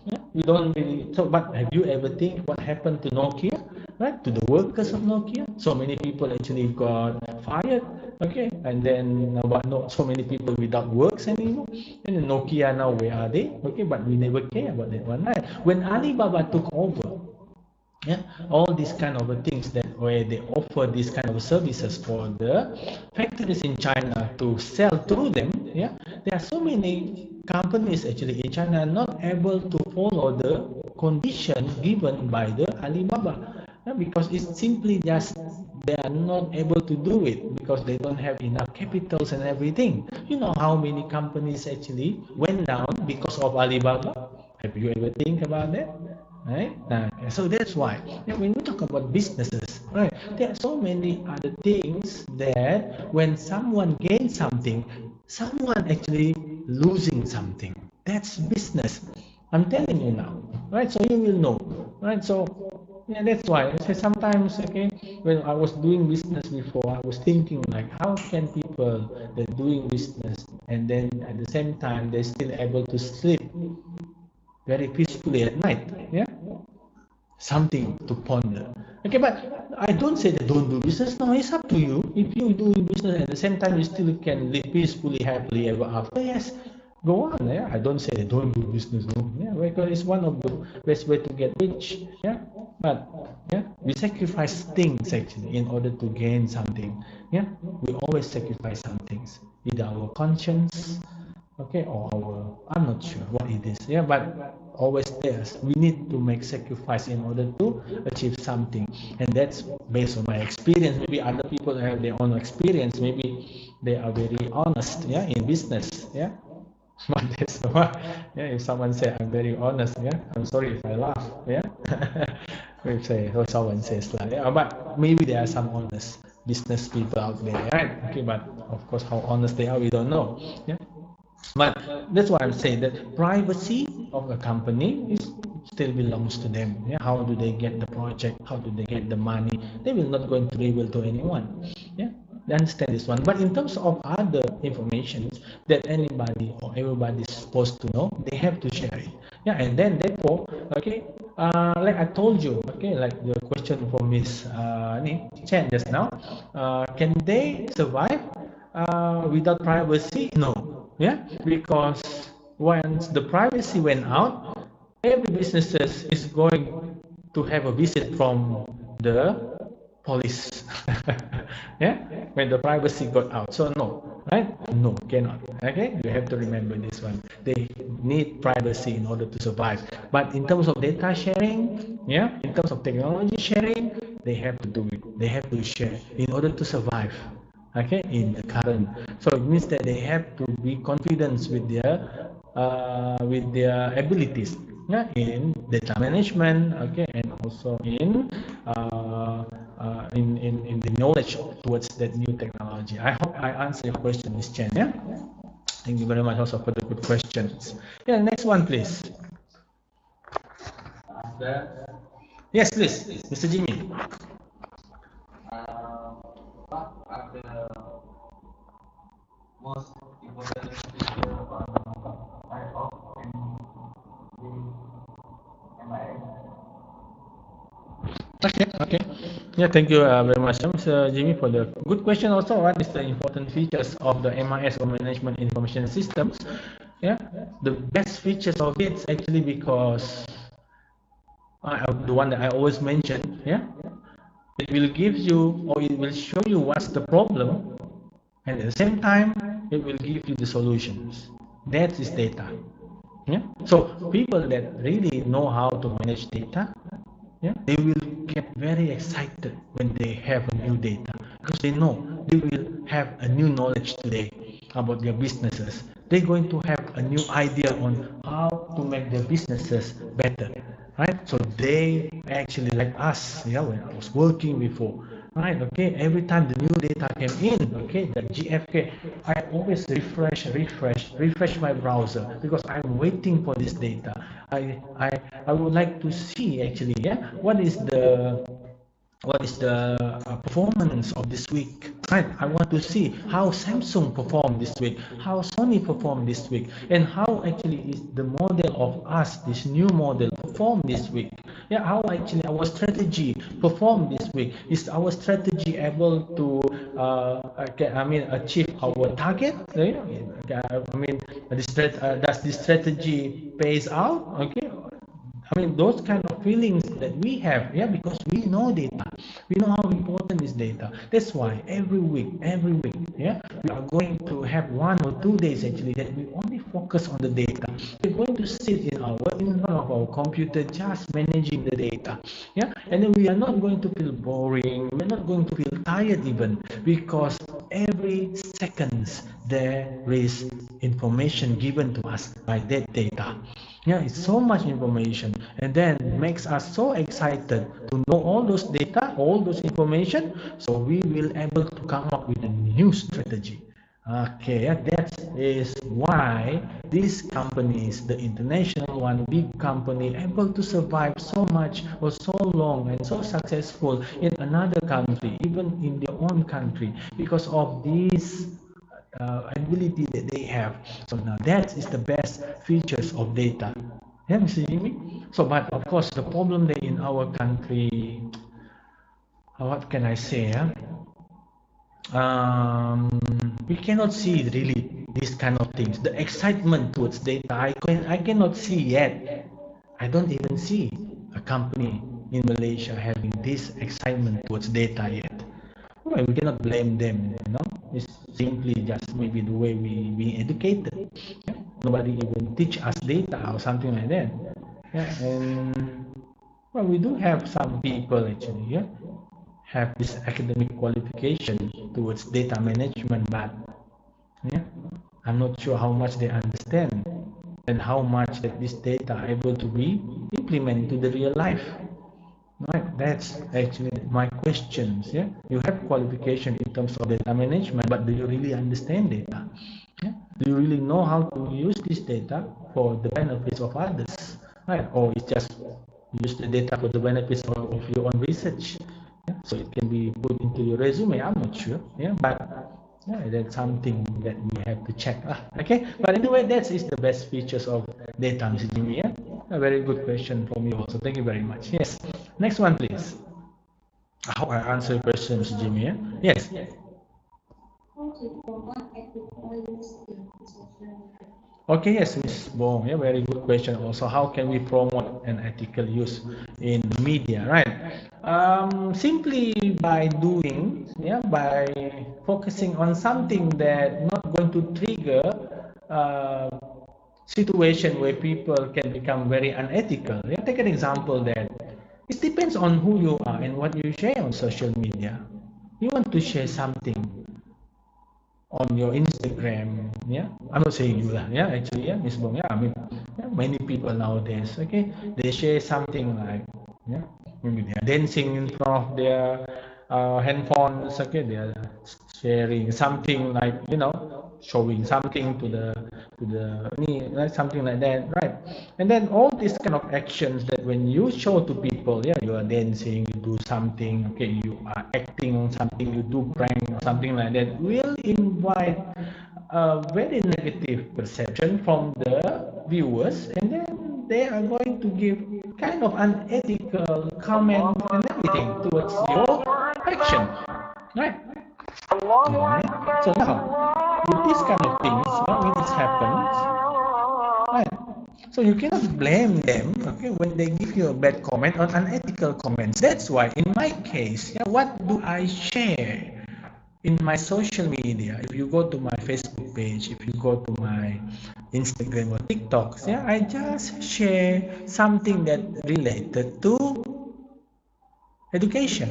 Yeah, you don't really. So, but have you ever think what happened to Nokia? Right, to the workers of Nokia? So many people actually got fired. Okay, and then but not so many people without works anymore. And then Nokia now, where are they? Okay, but we never care about that one, right? When Alibaba took over, yeah, all these kind of things that where they offer these kind of services for the factories in China to sell through them, yeah, there are so many companies actually in China not able to follow the condition given by the Alibaba, yeah, because it's simply just they are not able to do it because they don't have enough capitals and everything. You know how many companies actually went down because of Alibaba? Have you ever think about that? Right? So that's why, yeah, when we talk about businesses, right, there are so many other things that when someone gains something, someone actually losing something. That's business. I'm telling you now, right? So you will know, right? So Yeah, that's why. I say sometimes, okay, when I was doing business before, I was thinking like, how can people that doing business and then at the same time they're still able to sleep very peacefully at night? Yeah, something to ponder. Okay, but I don't say that don't do business. No, it's up to you. If you do business at the same time, you still can live peacefully, happily ever after. Yes, go on. Yeah, I don't say that don't do business. No, yeah, because it's one of the best way to get rich. Yeah, but yeah, we sacrifice things actually in order to gain something. Yeah, we always sacrifice some things, either our conscience, okay, or our, I'm not sure what it is. Yeah, but always there, we need to make sacrifice in order to achieve something, and that's based on my experience. Maybe other people have their own experience, maybe they are very honest, yeah, in business. Yeah, but that's why, yeah, if someone say I'm very honest, yeah, I'm sorry if I laugh. Yeah, if say, or someone says like, yeah, but maybe there are some honest business people out there, right? Okay, but of course how honest they are, we don't know. Yeah, but that's why I'm saying that privacy of a company is still belongs to them. Yeah, how do they get the project? How do they get the money? They will not going to reveal to anyone. Yeah, they understand this one. But in terms of other information that anybody or everybody is supposed to know, they have to share it. Yeah, and then therefore, okay, like I told you, okay, like the question from Miss Chen just now, can they survive without privacy? No. Yeah, because once the privacy went out, every businesses is going to have a visit from the police. Yeah, when the privacy got out. So no, right? No, cannot. Okay, you have to remember this one. They need privacy in order to survive. But in terms of data sharing, yeah, in terms of technology sharing, they have to do it. They have to share in order to survive, okay, in the current. So it means that they have to be confident with their abilities, yeah, in data management, okay, and also in the knowledge towards that new technology. I hope I answer your question, Ms. Chen. Yeah, thank you very much also for the good questions. Yeah, next one please. Yes, please, Mr. Jimmy. Okay, okay. Yeah, thank you very much, Mr. Jimmy, for the good question. Also, what is the important features of the MIS or Management Information Systems? Yeah, the best features of it is actually because the one that I always mention. Yeah, it will give you or it will show you what's the problem, and at the same time, it will give you the solutions. That is data. Yeah. So people that really know how to manage data, yeah, they will get very excited when they have a new data because they know they will have a new knowledge today about their businesses. They're going to have a new idea on how to make their businesses better, right? So they actually like us, yeah, when I was working before, right? Okay, every time the new data came in, okay, the GFK, I always refresh my browser because I'm waiting for this data. I would like to see actually, yeah, what is the performance of this week, right? I want to see how Samsung performed this week, how Sony performed this week, and how actually is the model of us, this new model, performed this week. Yeah, how actually our strategy performed this week. Is our strategy able to achieve our target? I mean, does this strategy pays out? Okay, I mean, those kind of feelings that we have, yeah, because we know data. We know how important is data. That's why every week, yeah, we are going to have 1 or 2 days actually that we only focus on the data. We're going to sit in front of our computer just managing the data, yeah, and then we are not going to feel boring. We're not going to feel tired even because every seconds there is information given to us by that data. Yeah, it's so much information, and then makes us so excited to know all those data, all those information, so we will able to come up with a new strategy. Okay, that is why these companies, the international one, big company, able to survive so much or so long and so successful in another country, even in their own country, because of this ability that they have. So now that is the best features of data. Yeah, Mr. Jimmy. So, but of course, the problem that in our country, what can I say? We cannot see really these kind of things. The excitement towards data, I cannot see yet. I don't even see a company in Malaysia having this excitement towards data yet. Well, we cannot blame them, you know. It's simply just maybe the way we being educated. Yeah? Nobody even teach us data or something like that. Yeah, and well, we do have some people actually, yeah, have this academic qualification towards data management, but yeah, I'm not sure how much they understand and how much that this data are able to be implemented into the real life. Right, that's actually my questions. Yeah, you have qualification in terms of data management, but do you really understand data? Yeah? Do you really know how to use this data for the benefits of others? Right, or it's just use the data for the benefits of your own research? Yeah? So it can be put into your resume. I'm not sure. Yeah, but yeah, that's something that we have to check. Okay, but anyway, that is the best features of data, Mr. Jimmy. Yeah, a very good question from you also. Thank you very much. Yes, next one, please. How I answer your question, Mr. Jimmy? Yeah? Yes. How to promote ethical use in social media? Okay, yes, Ms. Bong. Yeah, very good question. Also, how can we promote an ethical use in media, right? Simply by doing, yeah, by focusing on something that not going to trigger uh, situation where people can become very unethical. Yeah, take an example that it depends on who you are and what you share on social media. You want to share something on your Instagram, yeah. I'm not saying you lah, yeah. Actually, yeah, Miss Bong, yeah. I mean, yeah, many people nowadays, okay, they share something like, yeah, maybe they are dancing in front of their handphones, okay, they are sharing something like, you know, showing something to the like something like that, right? And then all these kind of actions that when you show to people, yeah, you are dancing, you do something, okay, you are acting on something, you do prank or something like that, will invite a very negative perception from the viewers, and then they are going to give kind of unethical comments and everything towards your action, right? So now, with these kind of things, when it happens, right? So you cannot blame them, okay, when they give you a bad comment or unethical comments. That's why, in my case, yeah, what do I share in my social media? If you go to my Facebook page, if you go to my Instagram or TikTok, yeah, I just share something that related to education.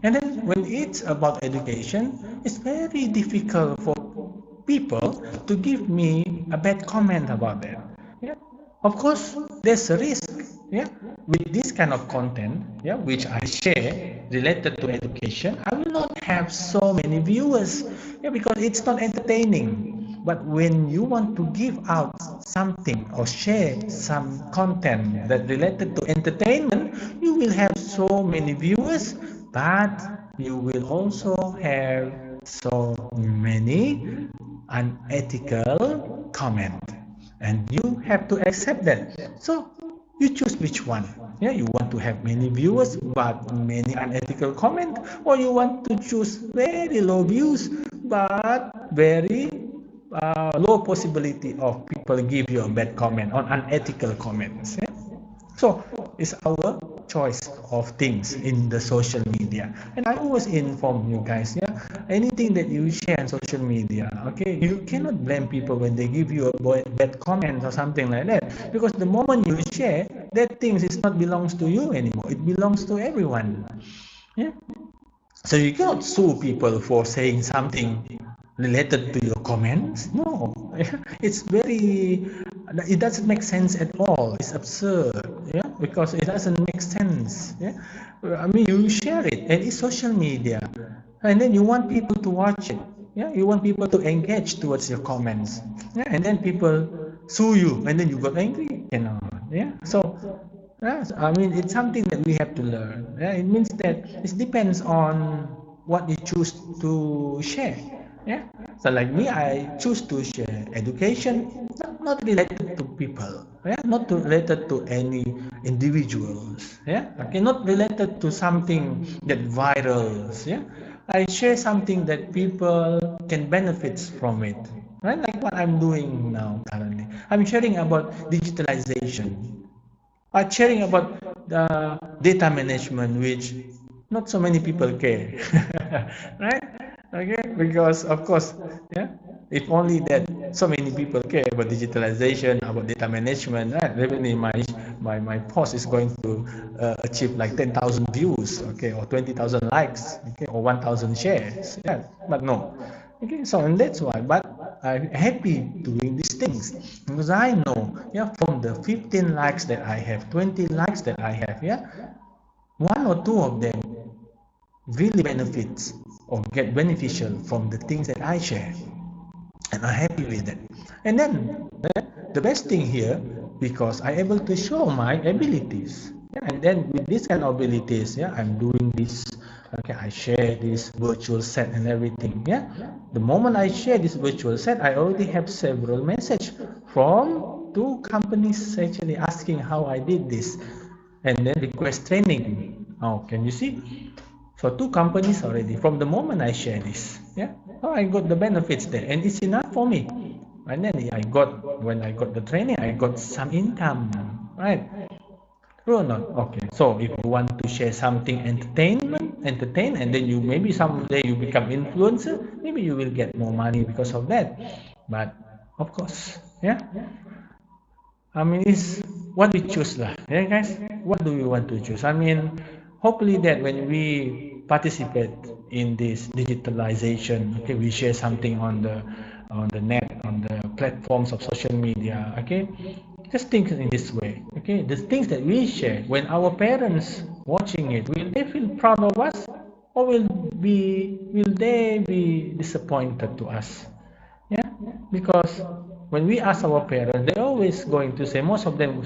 And then when it's about education, it's very difficult for people to give me a bad comment about that. Yeah. Of course, there's a risk. Yeah. With this kind of content, yeah, which I share related to education, I will not have so many viewers. Yeah, because it's not entertaining. But when you want to give out something or share some content that related to entertainment, you will have so many viewers, but you will also have so many unethical comment, and you have to accept that. So you choose which one. Yeah, you want to have many viewers but many unethical comment, or you want to choose very low views but very low possibility of people give you a bad comment on unethical comments. Yeah? So it's our choice of things in the social media. And I always inform you guys, yeah, anything that you share on social media, okay, you cannot blame people when they give you a bad comment or something like that. Because the moment you share, that thing is not belongs to you anymore. It belongs to everyone. Yeah. So you cannot sue people for saying something related to your comments. No, it's very, it doesn't make sense at all. It's absurd, yeah, because it doesn't make sense. Yeah, I mean, you share it and it's social media, and then you want people to watch it. Yeah, you want people to engage towards your comments. Yeah, and then people sue you, and then you got angry. Yeah. So, yes, I mean, it's something that we have to learn. Yeah, it means that it depends on what you choose to share. Yeah. So like me, I choose to share education, not related to people. Yeah, not related to any individuals. Yeah. Okay, not related to something that virals. Yeah. I share something that people can benefit from it. Right? Like what I'm doing now currently. I'm sharing about digitalization, are sharing about the data management, which not so many people care, right? Okay, because of course, yeah, if only that so many people care about digitalization, about data management, right? Definitely my post is going to achieve like 10,000 views, okay, or 20,000 likes, okay, or 1,000 shares, yeah, but no. Okay, so and that's why, but I'm happy doing these things because I know, yeah, from the 15 likes that I have, 20 likes that I have, yeah, one or two of them really benefits or get beneficial from the things that I share, and I'm happy with it. And then the best thing here, because I'm able to show my abilities. Yeah, and then with this kind of abilities, yeah, I'm doing this. Okay, I share this virtual set and everything. Yeah, the moment I share this virtual set, I already have several messages from two companies actually asking how I did this, and then request training. Oh, can you see? So two companies already from the moment I share this. Yeah. So I got the benefits there, and it's enough for me. And then when I got the training, I got some income, right? True or not? Okay. So if you want to share something entertain, and then you maybe someday you become influencer, maybe you will get more money because of that. But of course, yeah. I mean, it's what we choose lah. Yeah, guys. What do we want to choose? I mean, hopefully that when we participate in this digitalization, okay, we share something on the net, on the platforms of social media. Okay, just think in this way. Okay, the things that we share, when our parents watching it, will they feel proud of us, or will they be disappointed to us? Yeah, because when we ask our parents, they're always going to say, most of them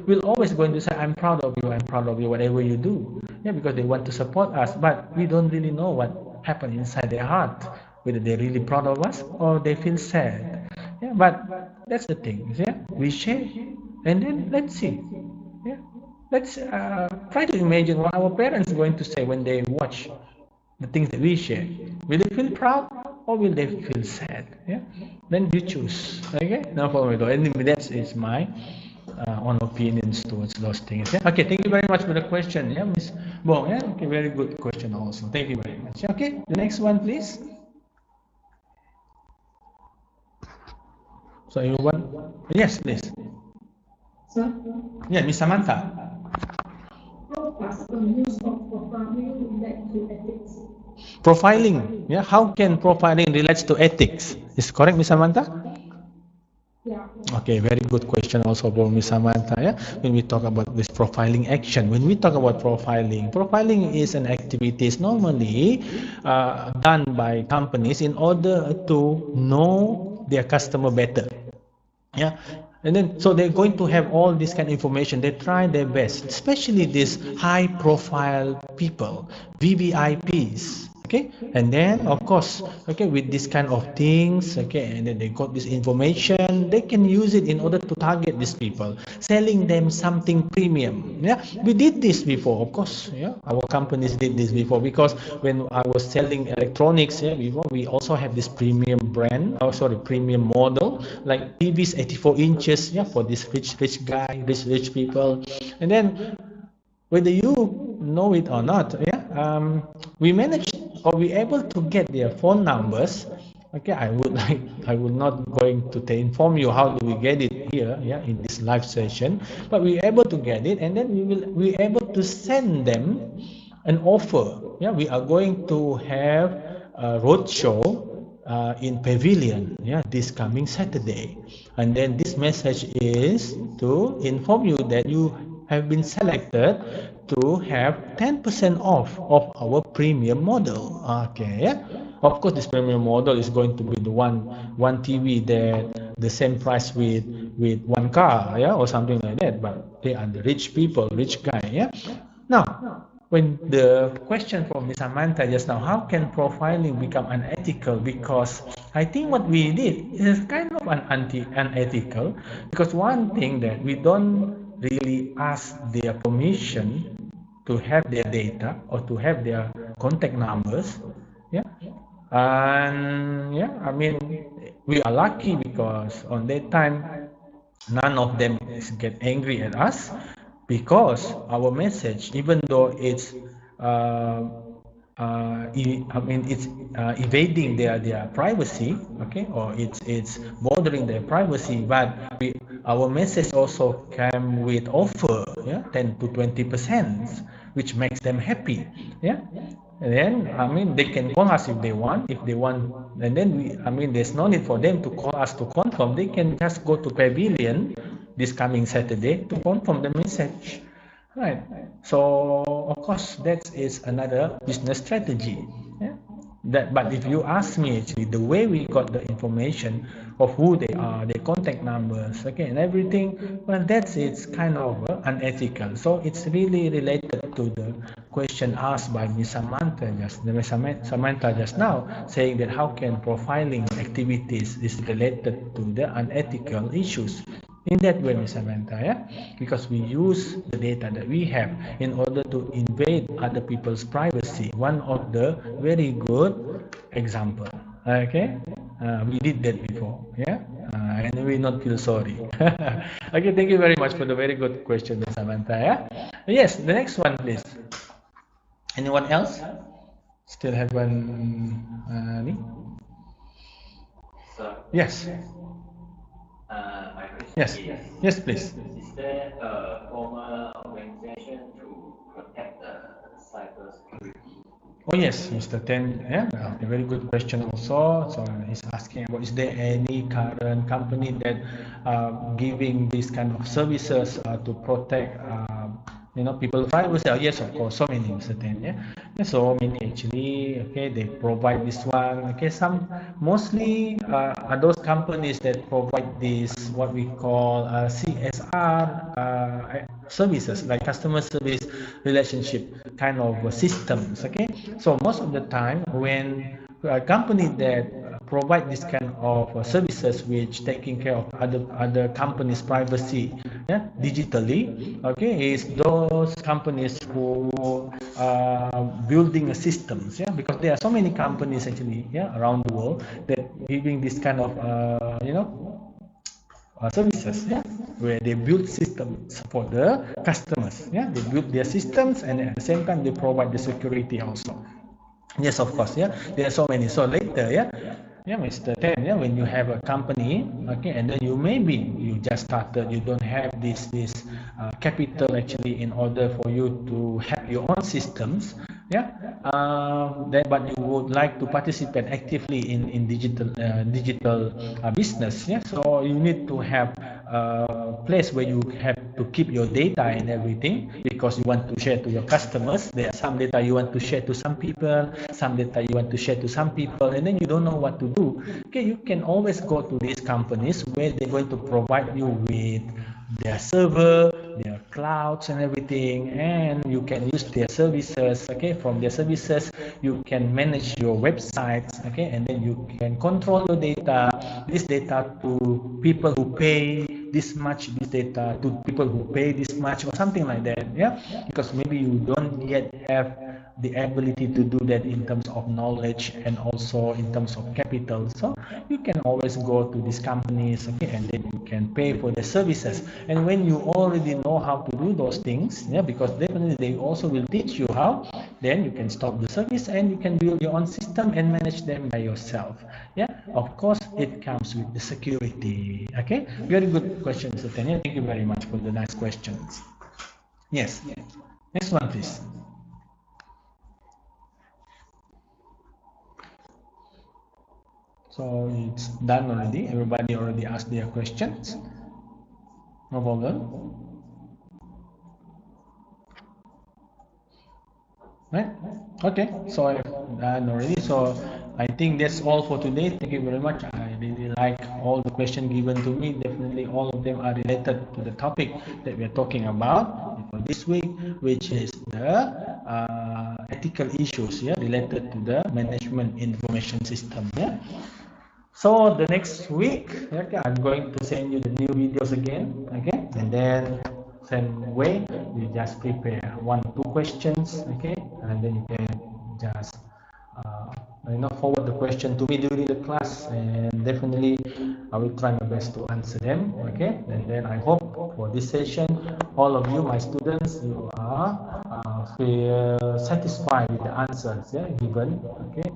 will always going to say, I'm proud of you, whatever you do. Yeah, because they want to support us, but we don't really know what happened inside their heart, whether they're really proud of us or they feel sad. Yeah, but that's the thing. Yeah, we share, and then let's see. Yeah, let's try to imagine what our parents are going to say when they watch the things that we share. Will they feel proud or will they feel sad? Yeah. Then you choose. Okay. No problem at all. Anyway, that is my own opinions towards those things. Yeah. Okay. Thank you very much for the question. Yeah, Miss Bong. Yeah. Okay. Very good question also. Thank you very much. Okay. The next one, please. So you want? Yes, please. Sir, Yeah, Miss Samantha. how does the use of programming relate to ethics? Profiling. Yeah. How can profiling relates to ethics? Is correct, Miss Samantha? Yeah. Okay, very good question also for Ms. Samantha. Yeah? When we talk about this profiling action, when we talk about profiling is an activity is normally done by companies in order to know their customer better. Yeah, and then so they're going to have all this kind of information. They try their best, especially these high profile people, VVIPs. Okay, and then of course, okay, with this kind of things, okay, and then they got this information, they can use it in order to target these people, selling them something premium. Yeah, we did this before, of course. Yeah, our companies did this before, because when I was selling electronics, yeah, before, we also have this premium brand, oh sorry, premium model, like TVs 84 inches, yeah, for this rich guy, rich people. And then whether you know it or not, yeah, we managed, or we able to get their phone numbers. Okay, I would not going to inform you how do we get it here, yeah, in this live session, but we able to get it, and then we able to send them an offer. Yeah, we are going to have a roadshow in Pavilion, yeah, this coming Saturday, and then this message is to inform you that you have been selected to have 10% off of our premium model. Okay, Of course, this premium model is going to be the one TV that the same price with one car, yeah, or something like that. But they are the rich people, rich guy, yeah. Now, when the question from Ms. Samantha just now, how can profiling become unethical? Because I think what we did is kind of unethical, because one thing that we don't really ask their permission to have their data or to have their contact numbers, yeah. And yeah, I mean, we are lucky because on that time none of them get angry at us, because our message, even though it's uh, I mean it's evading their privacy, okay, or it's bothering their privacy, but our message also came with offer, yeah, 10 to 20%, which makes them happy, yeah. And then, I mean, they can call us if they want, and then I mean, there's no need for them to call us to confirm. They can just go to Pavilion this coming Saturday to confirm the message, right? So, of course, that is another business strategy. Yeah? But if you ask me, actually, the way we got the information of who they are, their contact numbers, okay, and everything, well, that's it's kind of unethical. So it's really related to the question asked by Ms. Samantha just now, saying that how can profiling activities is related to the unethical issues. In that way, Ms. Samantha, yeah? Because we use the data that we have in order to invade other people's privacy. One of the very good example. Okay, we did that before, yeah, and we not feel sorry. Okay, thank you very much for the very good question, Ms. Samantha. Yeah, yes, the next one, please. Anyone else? Still have one, yes. Yes. Yes, please. Is there a formal organization to protect the cybersecurity? Oh yes, Mr. Ten. Yeah, a very good question also. So he's asking about, is there any current company that giving this kind of services to protect people privacy? Oh, yes, of course, so many, Mr. Ten. Yeah, so many actually. Okay, they provide this one. Okay, some mostly are those companies that provide this what we call CSR services, like customer service relationship kind of systems. Okay, so most of the time when a company that provide this kind of services which taking care of other companies privacy, yeah, digitally, okay, is those companies who are building a systems, yeah, because there are so many companies actually, yeah, around the world that giving this kind of services, yeah, where they build systems for the customers, yeah, they build their systems and at the same time they provide the security also. Yes, of course. Yeah, there are so many. So later, yeah, yeah, Mr. Ten. Yeah, when you have a company, okay, and then you just started, you don't have this capital actually in order for you to have your own systems. Yeah, but you would like to participate actively in digital business. Yeah, so you need to have a place where you have to keep your data and everything, because you want to share to your customers. There are some data you want to share to some people, some data you want to share to some people, and then you don't know what to do. Okay, you can always go to these companies where they're going to provide you with their server, their clouds and everything, and you can use their services. Okay, from their services you can manage your websites, okay, and then you can control your data, this data to people who pay this much, this data to people who pay this much, or something like that. Yeah, because maybe you don't yet have the ability to do that in terms of knowledge and also in terms of capital. So you can always go to these companies, okay, and then you can pay for the services. And when you already know how to do those things, yeah, because definitely they also will teach you how, then you can stop the service and you can build your own system and manage them by yourself. Yeah, of course it comes with the security. Okay, very good question, Mr. Tanya. Thank you very much for the nice questions. Yes, next one please. So it's done already. Everybody already asked their questions. No problem. Right? Okay. So I've done already. So I think that's all for today. Thank you very much. I really like all the questions given to me. Definitely all of them are related to the topic that we are talking about for this week, which is the ethical issues, yeah, related to the management information system. Yeah. So the next week, okay, I'm going to send you the new videos again, okay, and then same way you just prepare 1 2 questions, okay, and then you can just forward the question to me during the class, and definitely I will try my best to answer them, okay. And then I hope for this session all of you, my students, you are feel satisfied with the answers, yeah, given, okay,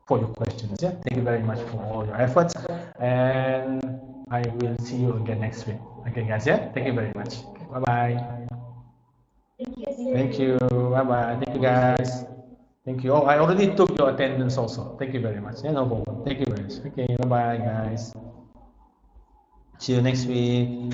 for your questions. Yeah, thank you very much for all your efforts, and I will see you again next week. Okay, guys. Yeah, thank you very much. Bye bye. Thank you. Bye bye. Thank you, guys. Thank you. Oh, I already took your attendance also. Thank you very much. Yeah, no problem. Thank you very much. Okay, bye bye, guys. See you next week.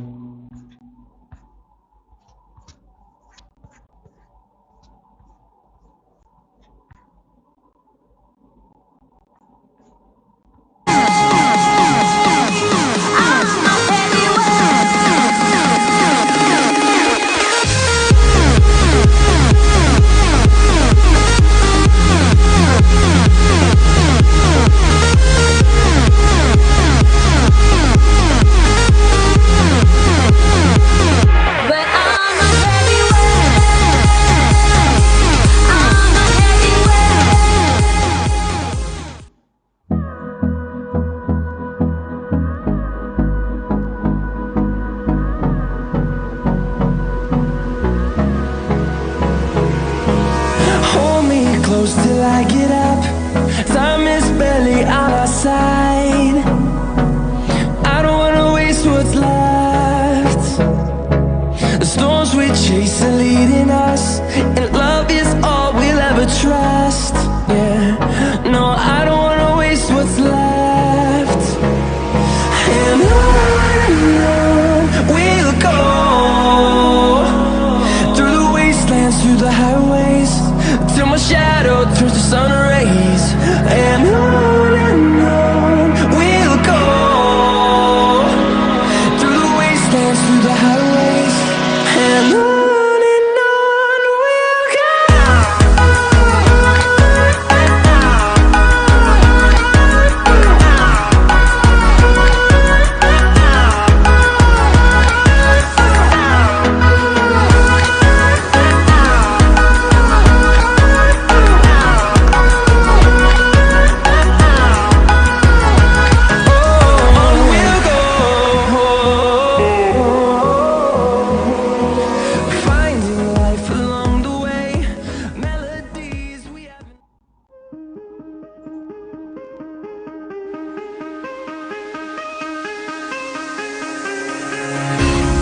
Close till I get up. Time is barely on our side. I don't wanna waste what's left. The storms we chase are leading us, and love is all we'll ever trust. Yeah, no, I don't wanna waste what's left. And on we'll go, through the wastelands, through the highways, till my shadow turns to sun rays. And on we'll go, through the wastelands, through the highways, and on we'll go.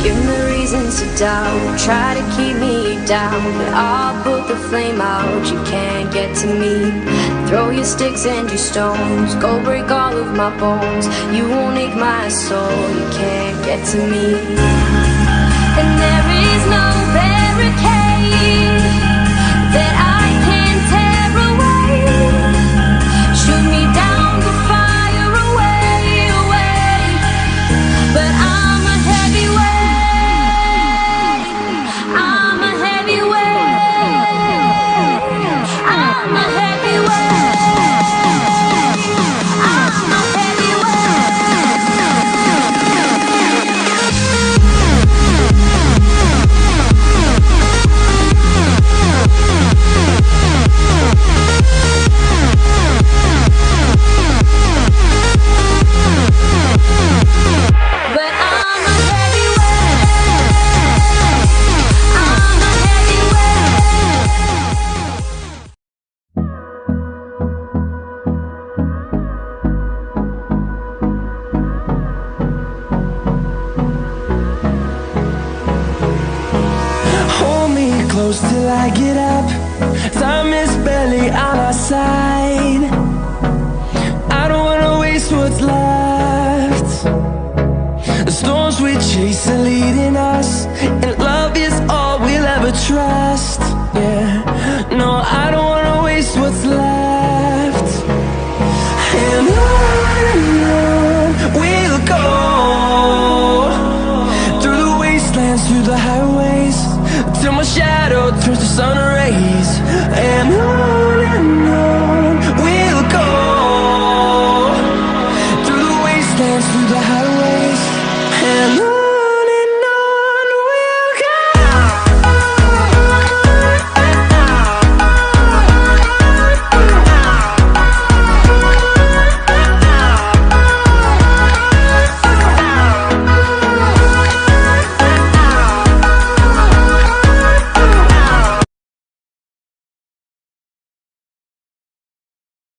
Give me reasons to doubt, try to keep me down, but I'll put the flame out, you can't get to me. Throw your sticks and your stones, go break all of my bones. You won't ache my soul, you can't get to me. And there is no barricade that I can tear away. Shoot me down to fire away, away. But I'm a heavyweight. I'm a heavyweight. I'm a heavyweight. I'm a Close till I get up. Time is barely on our side. I don't wanna waste what's left. The storms we chase are leading us, and love is all we'll ever trust. Yeah, no, I don't wanna waste what's left. dance through the highways till my shadow turns to sun rays. And on